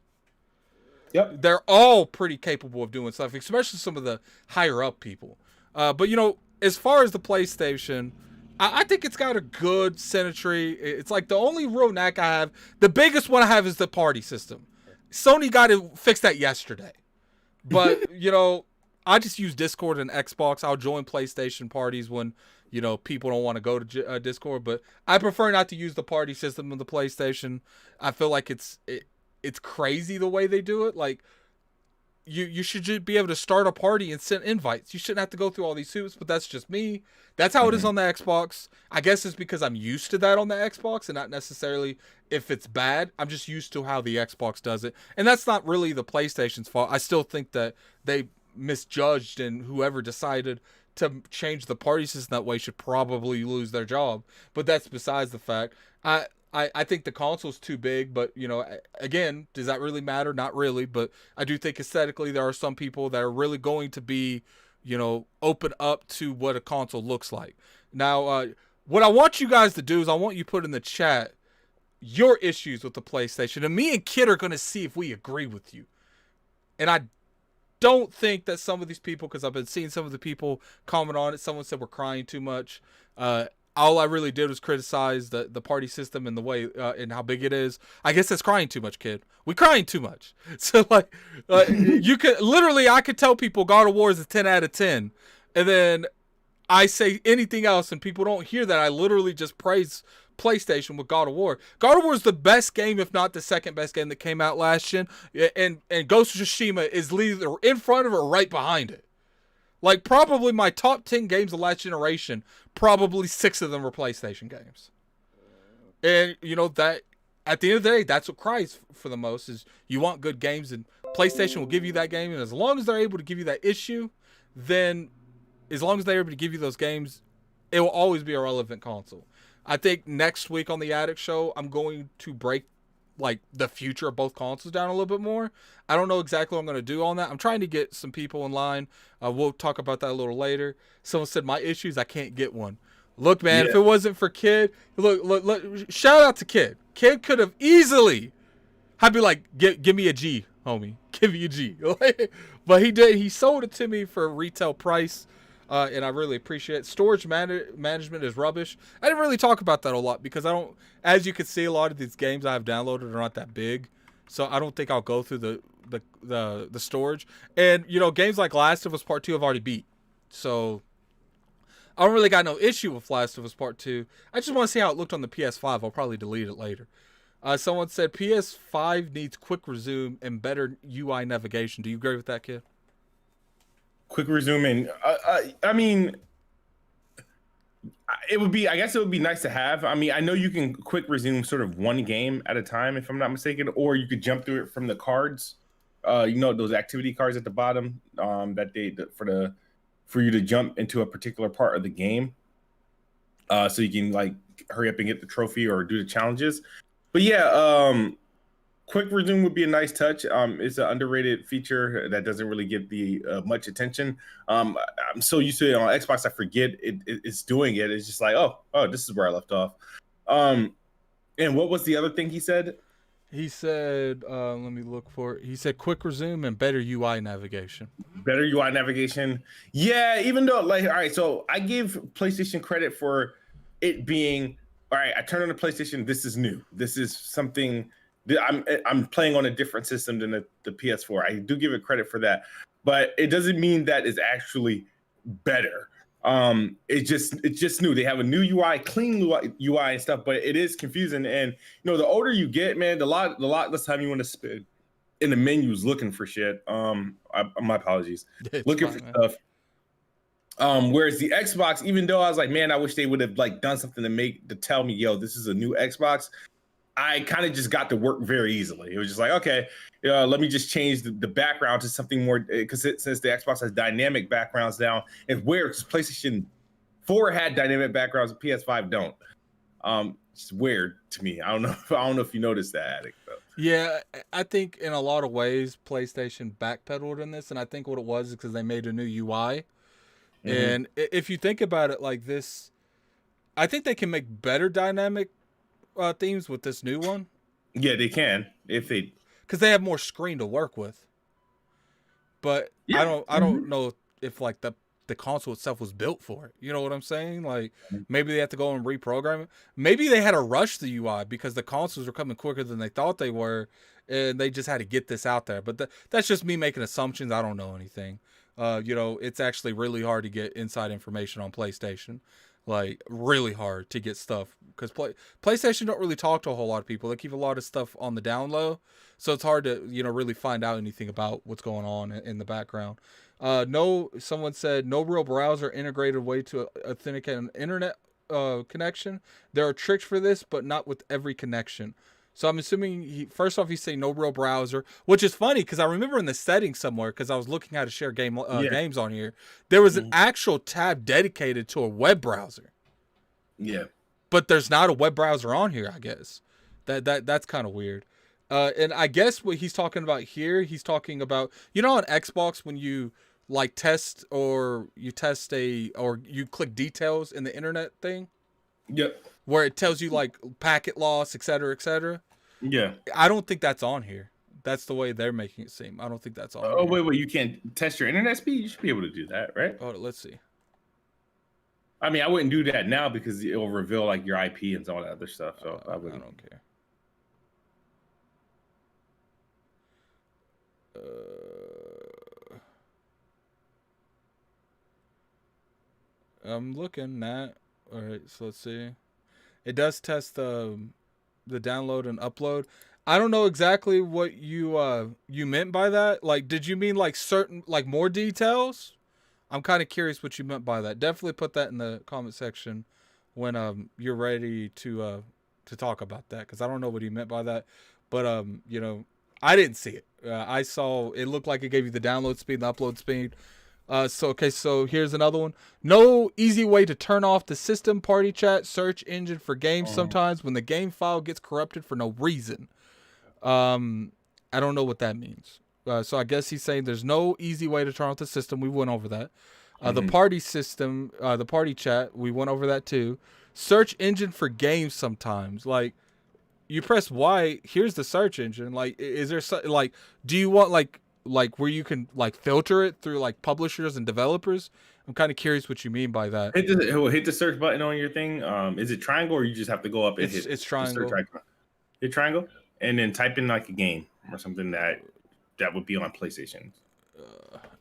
Yep. They're all pretty capable of doing stuff, especially some of the higher-up people. But, you know, as far as the PlayStation, I think it's got a good symmetry. It's like the only real knack I have, the biggest one I have is the party system. Sony got to fix that yesterday. But, you know, I just use Discord and Xbox. I'll join PlayStation parties when, you know, people don't want to go to Discord. But I prefer not to use the party system of the PlayStation. I feel like it's crazy the way they do it. Like, you should just be able to start a party and send invites. You shouldn't have to go through all these hoops, but that's just me. That's how it is on the Xbox. I guess it's because I'm used to that on the Xbox and not necessarily if it's bad. I'm just used to how the Xbox does it. And that's not really the PlayStation's fault. I still think that they misjudged, and whoever decided to change the party system that way should probably lose their job. But that's besides the fact. I think the console's too big, but, you know, again, does that really matter? Not really, but I do think aesthetically there are some people that are really going to be, you know, open up to what a console looks like. Now, what I want you guys to do is I want you to put in the chat your issues with the PlayStation, and me and Kid are going to see if we agree with you. And I don't think that some of these people, because I've been seeing some of the people comment on it, someone said we're crying too much. All I really did was criticize the party system and the way and how big it is. I guess that's crying too much, Kid. We crying too much. So like, you could literally, I could tell people God of War is a 10 out of 10, and then I say anything else, and people don't hear that. I literally just praise PlayStation with God of War. God of War is the best game, if not the second best game that came out last gen, and Ghost of Tsushima is either in front of or right behind it. Like, probably my top 10 games of last generation, probably 6 of them were PlayStation games. And, you know, that at the end of the day, that's what cries for the most, is you want good games, and PlayStation will give you that game. And as long as they're able to give you that issue, then as long as they're able to give you those games, it will always be a relevant console. I think next week on the Addict Show, I'm going to break like the future of both consoles down a little bit more. I don't know exactly what I'm going to do on that. I'm trying to get some people in line. We'll talk about that a little later. Someone said my issues, I can't get one. Look, man, if it wasn't for Kid, look, shout out to Kid. Kid could have easily, I'd be like, give me a G, homie. Give me a G. But he did. He sold it to me for a retail price. And I really appreciate it. Storage management is rubbish. I didn't really talk about that a lot because I don't, as you can see, a lot of these games I have downloaded are not that big. So I don't think I'll go through the storage. And, you know, games like Last of Us Part 2 I've already beat. So I don't really got no issue with Last of Us Part 2. I just want to see how it looked on the PS5. I'll probably delete it later. Someone said PS5 needs quick resume and better UI navigation. Do you agree with that, Kid? Quick resuming. I mean, it would be. I guess it would be nice to have. I mean, I know you can quick resume sort of one game at a time, if I'm not mistaken, or you could jump through it from the cards. You know, those activity cards at the bottom for you to jump into a particular part of the game, so you can like hurry up and get the trophy or do the challenges. But yeah, quick resume would be a nice touch. It's an underrated feature that doesn't really get the much attention. I'm so used to it on Xbox, I forget it's doing it. It's just like, oh, this is where I left off. And what was the other thing he said? He said, let me look for it. He said quick resume and better UI navigation. Better UI navigation. Yeah, even though, like, all right, so I give PlayStation credit for it being, all right, I turn on the PlayStation, this is new. This is something... I'm playing on a different system than the PS4. I do give it credit for that, but it doesn't mean that it's actually better. It's just new. They have a new UI, clean UI and stuff, but it is confusing. And you know, the older you get, man, the lot less time you want to spend in the menus looking for shit. My apologies. Looking for stuff. Whereas the Xbox, even though I was like, man, I wish they would have like done something to tell me, yo, this is a new Xbox. I kind of just got to work very easily. It was just like, okay, let me just change the background to something more, because since the Xbox has dynamic backgrounds now, it's weird because PlayStation 4 had dynamic backgrounds and PS5 don't. It's weird to me. I don't know. I don't know if you noticed that, Addict. Though. Yeah, I think in a lot of ways PlayStation backpedaled in this, and I think what it was is because they made a new UI. Mm-hmm. And if you think about it like this, I think they can make better dynamic themes with this new one. Yeah, they can if they, because they have more screen to work with. But yeah. I don't know if like the console itself was built for it. You know what I'm saying? Like maybe they have to go and reprogram it. Maybe they had to rush the UI because the consoles were coming quicker than they thought they were, and they just had to get this out there. But that's just me making assumptions. I don't know anything. It's actually really hard to get inside information on PlayStation. Like really hard to get stuff because PlayStation don't really talk to a whole lot of people. They keep a lot of stuff on the down low, so it's hard to really find out anything about what's going on in the background. Someone said no real browser integrated way to authenticate an internet connection. There are tricks for this, but not with every connection. So I'm assuming he's saying no real browser, which is funny because I remember in the settings somewhere, because I was looking how to share games on here, there was an actual tab dedicated to a web browser. Yeah. But there's not a web browser on here, I guess. That's kind of weird. And I guess what he's talking about here, he's talking about, on Xbox when you like test or you click details in the internet thing. Yep. Where it tells you like packet loss, et cetera, et cetera. Yeah. I don't think that's on here. That's the way they're making it seem. I don't think that's on here. Oh, wait. You can't test your internet speed? You should be able to do that, right? Oh, let's see. I mean, I wouldn't do that now because it'll reveal like your IP and all that other stuff. So I wouldn't. I don't care. I'm looking at. All right, so let's see. It does test the download and upload. I don't know exactly what you meant by that. Like, did you mean like certain like more details? I'm kind of curious what you meant by that. Definitely put that in the comment section when you're ready to talk about that, because I don't know what he meant by that. But I didn't see it. I saw it looked like it gave you the download speed and the upload speed. So here's another one. No easy way to turn off the system party chat search engine for games sometimes when the game file gets corrupted for no reason. I don't know what that means. So I guess he's saying there's no easy way to turn off the system. We went over that. The party system, the party chat, we went over that too. Search engine for games sometimes. Like, you press Y, here's the search engine. Like, is there like, do you want like where you can like filter it through like publishers and developers? I'm kind of curious what you mean by that. Hit the search button on your thing. Is it triangle or you just have to go up and hit? It's triangle. Hit triangle and then type in like a game or something that would be on PlayStation.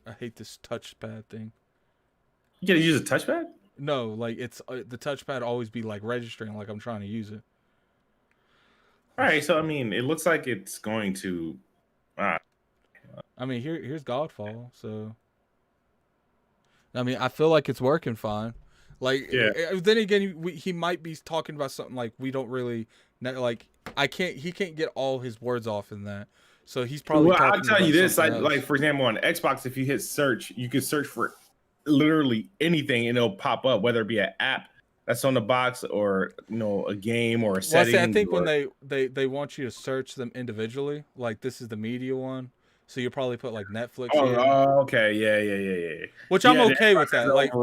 I hate this touchpad thing. You gotta use a touchpad? No, like it's the touchpad always be like registering like I'm trying to use it. All right, so I mean, it looks like it's going to. I mean, here's Godfall. So, I mean, I feel like it's working fine. Like, yeah. Then again, he might be talking about something like we don't really like. He can't get all his words off in that. So he's probably. Well, I'll tell you this: like for example, on Xbox, if you hit search, you can search for literally anything, and it'll pop up, whether it be an app that's on the box or a game or a setting. I think when they want you to search them individually, like this is the media one. So you'll probably put like Netflix. Oh, okay, yeah. Which I'm okay with that. Like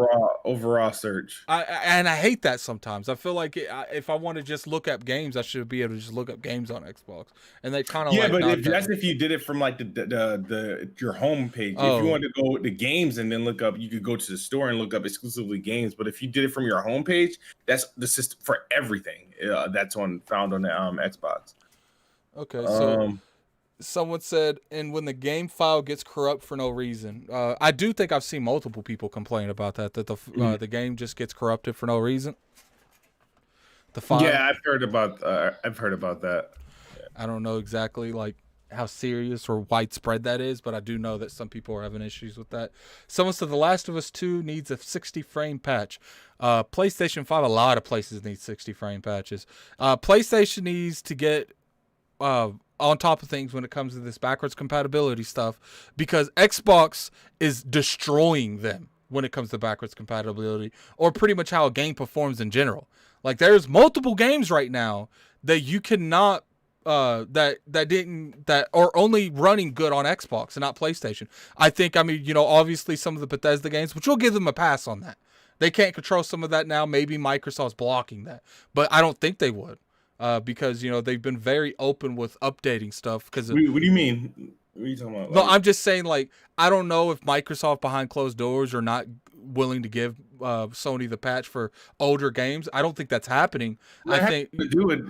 overall search. I hate that sometimes. I feel like if I want to just look up games, I should be able to just look up games on Xbox. And they kind of but if you did it from like your home page. If you wanted to go with the games and then look up, you could go to the store and look up exclusively games. But if you did it from your home page, that's the system for everything. That's found on the Xbox. Okay, so. Someone said, and when the game file gets corrupt for no reason. I do think I've seen multiple people complain about that the game just gets corrupted for no reason. The file. Yeah, I've heard about that. I don't know exactly like how serious or widespread that is, but I do know that some people are having issues with that. Someone said The Last of Us 2 needs a 60 frame patch. PlayStation 5, a lot of places need 60 frame patches. PlayStation needs to get on top of things when it comes to this backwards compatibility stuff, because Xbox is destroying them when it comes to backwards compatibility, or pretty much how a game performs in general. Like, there's multiple games right now that you cannot that are only running good on Xbox and not PlayStation. I mean, obviously some of the Bethesda games, which we'll give them a pass on that. They can't control some of that now. Maybe Microsoft's blocking that, but I don't think they would. Because they've been very open with updating stuff. Because what do you mean? What are you talking about? No, I'm just saying, like, I don't know if Microsoft behind closed doors are not willing to give Sony the patch for older games. I don't think that's happening. I think to do it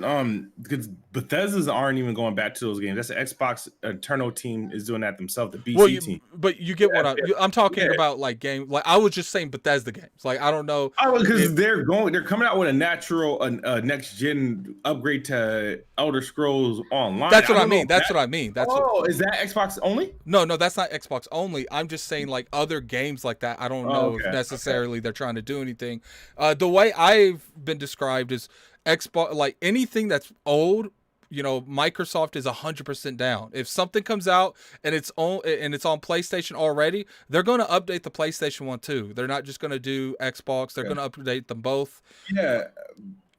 because Bethesda's aren't even going back to those games. That's the Xbox internal team is doing that themselves. The BC team. But you get what I'm talking about, like game. Like, I was just saying Bethesda games. Like, I don't know. Oh, because they're coming out with a natural next gen upgrade to Elder Scrolls Online. That's what I mean. That's what I mean. Is that Xbox only? No, that's not Xbox only. I'm just saying, like, other games like that. I don't know if necessarily they're trying to do anything. The way I've been described is Xbox, like anything that's old. Microsoft is 100% down. If something comes out and it's on PlayStation already, they're going to update the PlayStation one too. They're not just going to do Xbox. They're going to update them both. Yeah.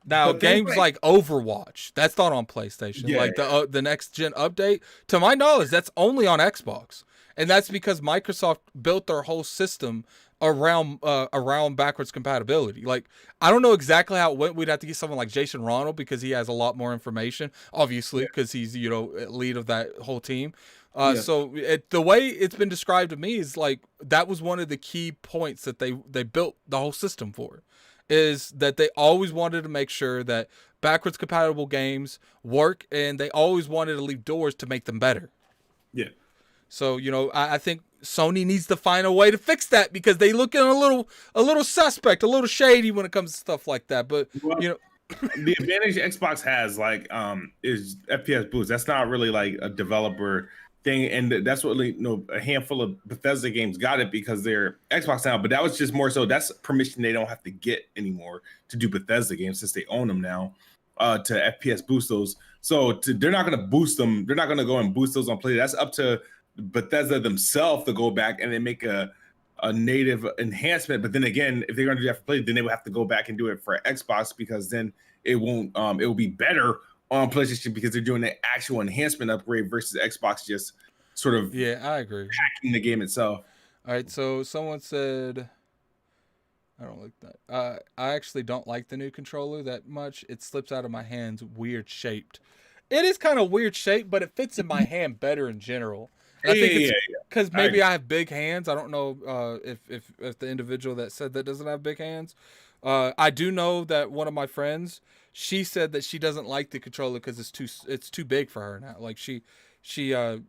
Now, games like Overwatch, that's not on PlayStation. Yeah, like the next gen update, to my knowledge, that's only on Xbox, and that's because Microsoft built their whole system around backwards compatibility. Like, I don't know exactly how it went. We'd have to get someone like Jason Ronald, because he has a lot more information, obviously, because he's lead of that whole team. So the way it's been described to me is like that was one of the key points that they built the whole system for, is that they always wanted to make sure that backwards compatible games work, and they always wanted to leave doors to make them better. Yeah. So, I think Sony needs to find a way to fix that, because they look a little suspect, a little shady when it comes to stuff like that. But, the advantage Xbox has, like, is FPS boost. That's not really like a developer thing, and that's what a handful of Bethesda games got it because they're Xbox now. But that was just more so that's permission they don't have to get anymore to do Bethesda games, since they own them now, to FPS boost those. So they're not going to boost them. They're not going to go and boost those on Play. That's up to Bethesda themselves to go back and then make a native enhancement. But then again, if they're going to do that for Play, then they would have to go back and do it for Xbox, because then it won't. It will be better on PlayStation, because they're doing the actual enhancement upgrade versus Xbox just sort of I agree, hacking the game itself. All right, so someone said, I don't like that. I actually don't like the new controller that much. It slips out of my hands, weird shaped. It is kind of weird shaped, but it fits in my hand better in general. I think it's because maybe I have big hands. I don't know if the individual that said that doesn't have big hands. I do know that one of my friends, she said that she doesn't like the controller because it's too big for her now. Like she has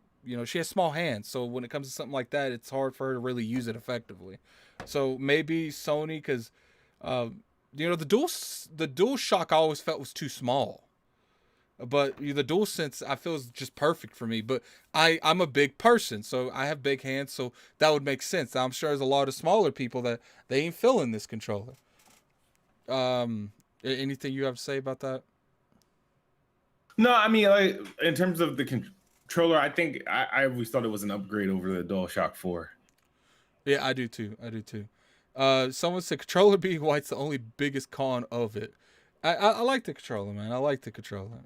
small hands, so when it comes to something like that, it's hard for her to really use it effectively. So maybe Sony, because the Dual Shock I always felt was too small. But the DualSense, I feel, is just perfect for me. But I'm a big person, so I have big hands, so that would make sense. I'm sure there's a lot of smaller people that they ain't feeling this controller. Anything you have to say about that? No, I mean, like, in terms of the controller, I think I always thought it was an upgrade over the DualShock 4. Yeah, I do too. Someone said controller being white's the only biggest con of it. I like the controller, man. I like the controller.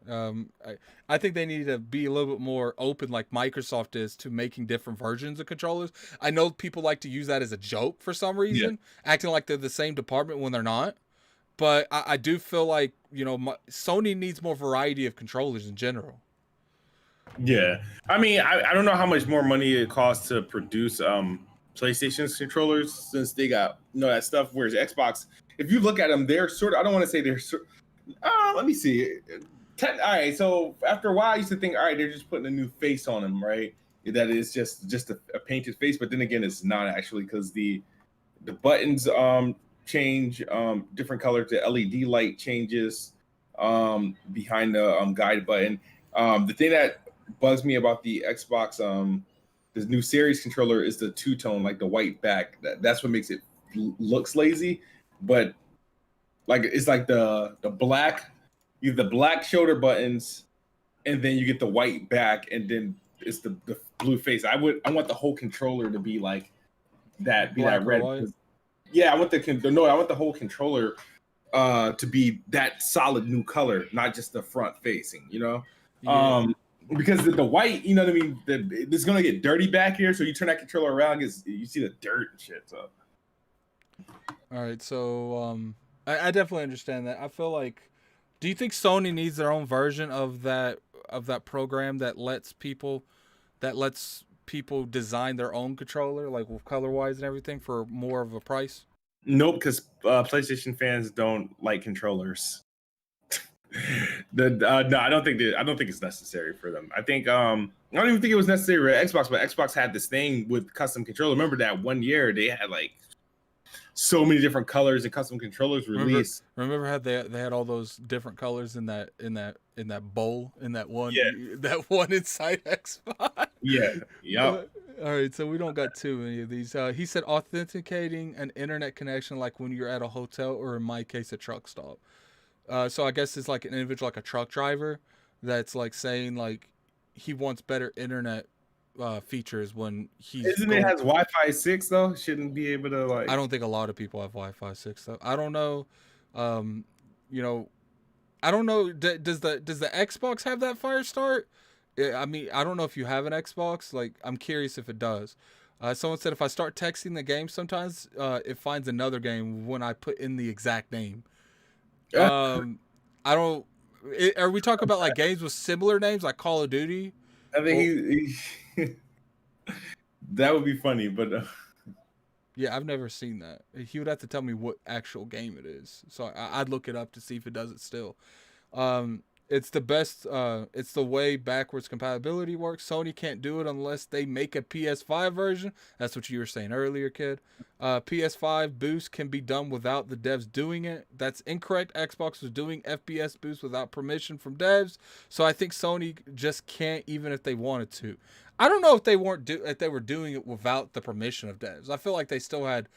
I think they need to be a little bit more open, like Microsoft is, to making different versions of controllers. I know people like to use that as a joke for some reason, acting like they're the same department when they're not. But I do feel like, Sony needs more variety of controllers in general. Yeah. I mean, I don't know how much more money it costs to produce PlayStation's controllers, since they got that stuff, whereas Xbox, if you look at them, they're sort of, I don't want to say they're let me see. All right, so after a while I used to think, all right, they're just putting a new face on them, right? That is just a painted face, but then again, it's not actually, because the buttons change different colors. The LED light changes behind the guide button. The thing that bugs me about the Xbox this new series controller is the two-tone, like the white back. That's what makes it looks lazy. But like it's like the black, you have the black shoulder buttons, and then you get the white back, and then it's the blue face. I want the whole controller to be like that, be Black that or red. white? Yeah, I want the whole controller to be that solid new color, not just the front facing, you know? Yeah. Because the white, you know what I mean? It's gonna get dirty back here, so you turn that controller around, you see the dirt and shit. So All right. So I definitely understand that. I feel like, do you think Sony needs their own version of that program that lets people design their own controller, like with color wise and everything, for more of a price? nope, because PlayStation fans don't like controllers. No, I don't think it's necessary for them. I think I don't even think it was necessary for Xbox, but Xbox had this thing with custom controller. Remember that one year they had like so many different colors and custom controllers released. Remember how they had all those different colors in that bowl in that one Yeah, that one inside Xbox. yeah, yep. All right, so we don't got too many of these. He said authenticating an internet connection, like when you're at a hotel or, in my case, a truck stop. So I guess it's like an individual, like a truck driver, that's like saying like he wants better internet features when he's Isn't it going. has Wi-Fi 6 though? Shouldn't be able to I like. don't think a lot of people have Wi-Fi 6 though. I don't know. Um, you know, I don't know. Does the Xbox have that Fire Start? I mean, I don't know if you have an Xbox. Like, I'm curious if it does. Someone said if I start texting the game, sometimes it finds another game when I put in the exact name. Um, I don't. Are we talking about like games with similar names, like Call of Duty? I think he that would be funny, but Yeah, I've never seen that. He would have to tell me what actual game it is, so I'd look it up to see if it does it still. It's the best. It's the way backwards compatibility works. Sony can't do it unless they make a PS5 version. That's what you were saying earlier, kid. PS5 boost can be done without the devs doing it. That's incorrect. Xbox was doing FPS boost without permission from devs, so I think Sony just can't, even if they wanted to. I don't know if they were doing it without the permission of devs. I feel like they still had,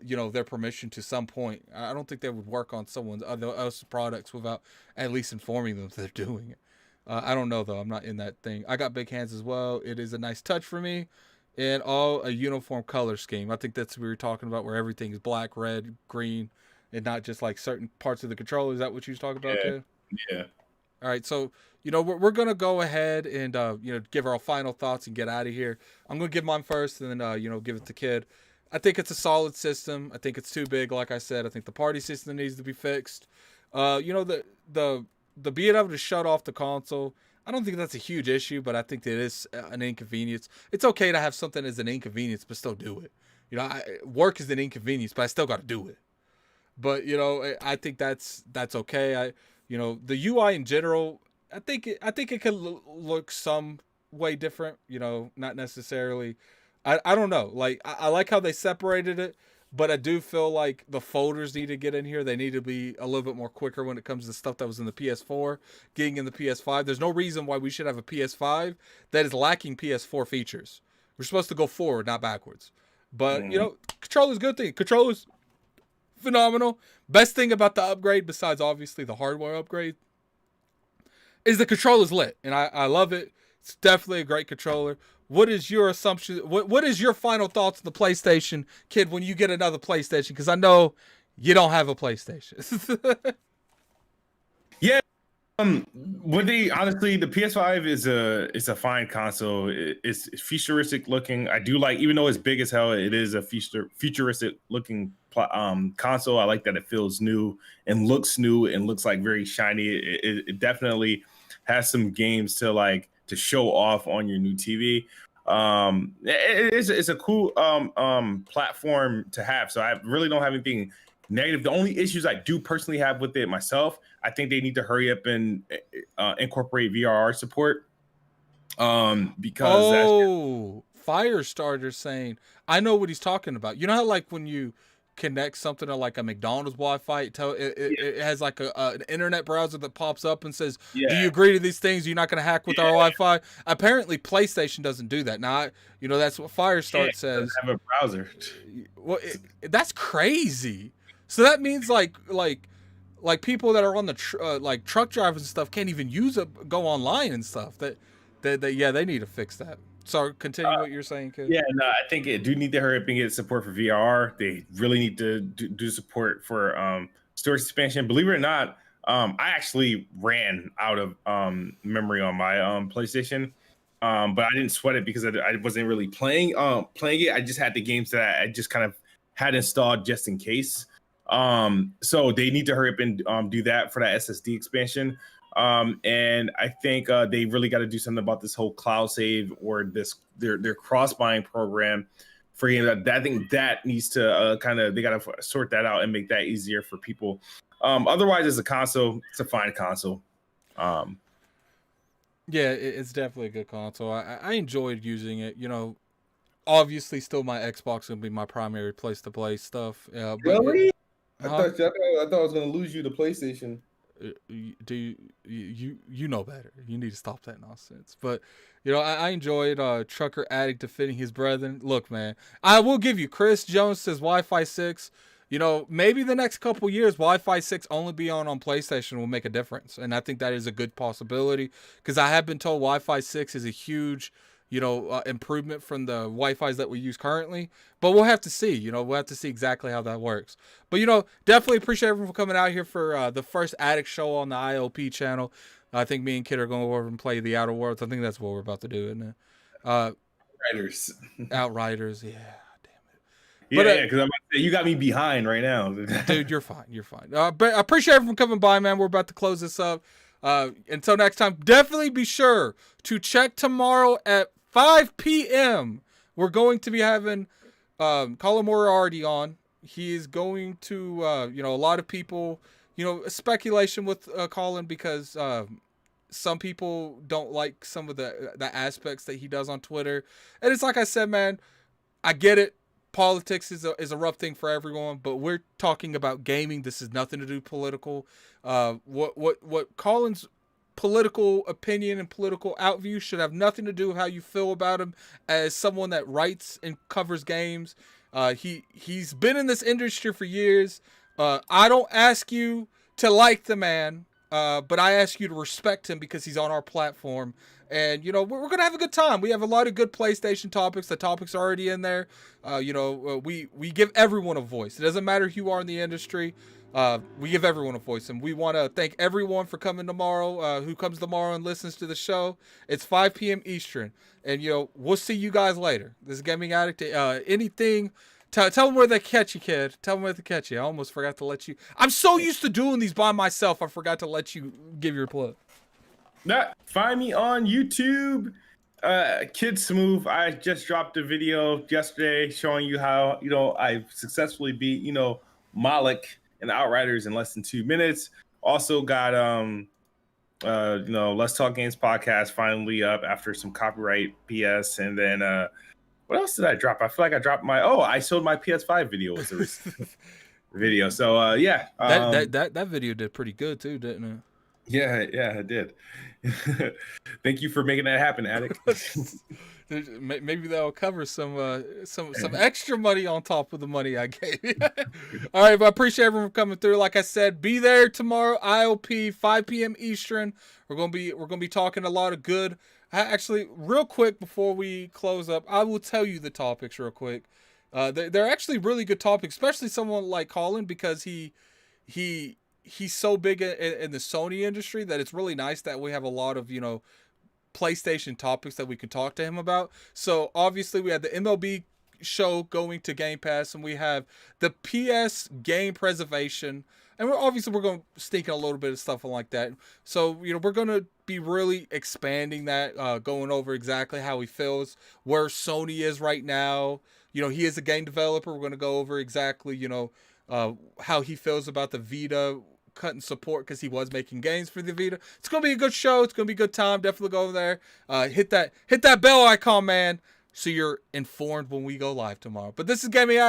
their permission to some point. I don't think they would work on someone else's products without at least informing them that they're doing it. I don't know though. I'm not in that thing. I got big hands as well. It is a nice touch for me, and all a uniform color scheme. I think that's what we were talking about, where everything is black, red, green, and not just like certain parts of the controller. Is that what you was talking about, yeah, kid? yeah. All right, so we're gonna go ahead and give our final thoughts and get out of here. I'm gonna give mine first, and then give it to Kid. I think it's a solid system. I think it's too big, like I said. I think the party system needs to be fixed. The being able to shut off the console, I don't think that's a huge issue, but I think that it is an inconvenience. It's okay to have something as an inconvenience, but still do it. Work is an inconvenience, but I still got to do it. But I think that's okay. The UI in general, I think it could look some way different. Not necessarily. I don't know. Like I like how they separated it, but I do feel like the folders need to get in here. They need to be a little bit more quicker when it comes to stuff that was in the PS4 getting in the PS5. There's no reason why we should have a PS5 that is lacking PS4 features. We're supposed to go forward, not backwards. But controller's a good thing. Controller's phenomenal. Best thing about the upgrade, besides obviously the hardware upgrade, is the controller's lit, and I love it. It's definitely a great controller. What is your assumption? What is your final thoughts on the PlayStation, Kid, when you get another PlayStation? Because I know you don't have a PlayStation. Yeah. Would they honestly? The PS5 is a fine console. It's futuristic looking. I do like, even though it's big as hell, it is a futuristic looking console. I like that it feels new and looks new and looks like very shiny. It definitely has some games to show off on your new TV. It's a cool platform to have. So I really don't have anything negative. The only issues I do personally have with it myself, I think they need to hurry up and incorporate VRR support. Because Firestarter saying, I know what he's talking about. You know how like when you connect something to like a McDonald's Wi-Fi. It has like an internet browser that pops up and says, "Do you Yeah, agree to these things? You're not going to hack with our yeah, Wi-Fi." Apparently, PlayStation doesn't do that. Now, that's what yeah. Firestart It doesn't says. have a browser. Well, that's crazy. So that means like people that are on the like truck drivers and stuff can't even use it, go online and stuff. That yeah, they need to fix that. So continue what you're saying, kid. Yeah, no, I think it do need to hurry up and get support for VR. They really need to do support for storage expansion. Believe it or not, I actually ran out of memory on my PlayStation, but I didn't sweat it because I wasn't really playing it. I just had the games that I just kind of had installed just in case. So they need to hurry up and do that for that SSD expansion. And I think they really got to do something about this whole cloud save or their cross buying program for games. I think that needs to they got to sort that out and make that easier for people. Otherwise, as a console, it's a fine console. Yeah, it's definitely a good console. I enjoyed using it. Obviously, still my Xbox gonna be my primary place to play stuff. Really? Huh? I thought I was gonna lose you to PlayStation. Do you know better? You need to stop that nonsense. But I enjoyed Trucker Addict defending his brethren. Look, man, I will give you. Chris Jones says Wi-Fi 6. Maybe the next couple years, Wi-Fi 6 only be on PlayStation will make a difference, and I think that is a good possibility because I have been told Wi-Fi 6 is a huge improvement from the Wi-Fi's that we use currently. But we'll have to see. We'll have to see exactly how that works. But definitely appreciate everyone for coming out here for the first Addict show on the ILP channel. I think me and Kid are going to go over and play the Outer Worlds. I think that's what we're about to do, isn't it? Writers. Outriders, yeah. Yeah, because I'm about to say you got me behind right now, dude. You're fine. You're fine. But I appreciate everyone coming by, man. We're about to close this up. Until next time, definitely be sure to check tomorrow at 5 p.m. We're going to be having Colin Moriarty on. He is going to, a lot of people, speculation with Colin because some people don't like some of the aspects that he does on Twitter. And it's like I said, man, I get it. Politics is a rough thing for everyone, but we're talking about gaming. This is nothing to do political. What Colin's political opinion and political outview should have nothing to do with how you feel about him as someone that writes and covers games. He's been in this industry for years. I don't ask you to like the man, but I ask you to respect him because he's on our platform. And, we're going to have a good time. We have a lot of good PlayStation topics. The topics are already in there. We give everyone a voice. It doesn't matter who you are in the industry. We give everyone a voice. And we want to thank everyone for coming tomorrow, who comes tomorrow and listens to the show. It's 5 p.m. Eastern. And, we'll see you guys later. This is Gaming Addict. Anything... Tell them where they catch you, kid. Tell them where they catch you. I almost forgot to let you... I'm so used to doing these by myself, I forgot to let you give your plug. Find me on YouTube, Kid Smooth. I just dropped a video yesterday showing you how I successfully beat Malik and Outriders in less than 2 minutes. Also got Let's Talk Games podcast finally up after some copyright BS, and then what else did I drop? I feel like I dropped I sold my PS5 video as a video. So yeah, that video did pretty good too, didn't it? Yeah, it did. Thank you for making that happen, Addict. Maybe that'll cover some extra money on top of the money I gave you. All right, but I appreciate everyone coming through. Like I said, be there tomorrow, ILP, 5 p.m. Eastern. We're gonna be talking a lot of good. Actually, real quick before we close up, I will tell you the topics real quick. They're actually really good topics, especially someone like Colin because he's so big in the Sony industry that it's really nice that we have a lot of, PlayStation topics that we can talk to him about. So obviously we have the MLB show going to Game Pass, and we have the PS game preservation, and we're going to sneak in a little bit of stuff like that. So, we're going to be really expanding that, going over exactly how he feels, where Sony is right now. He is a game developer. We're going to go over exactly, how he feels about the Vita cutting support because he was making games for the Vita. It's gonna be a good show. It's gonna be a good time. Definitely go over there. Hit that bell icon, man, so you're informed when we go live tomorrow. But this is Gaming Addict.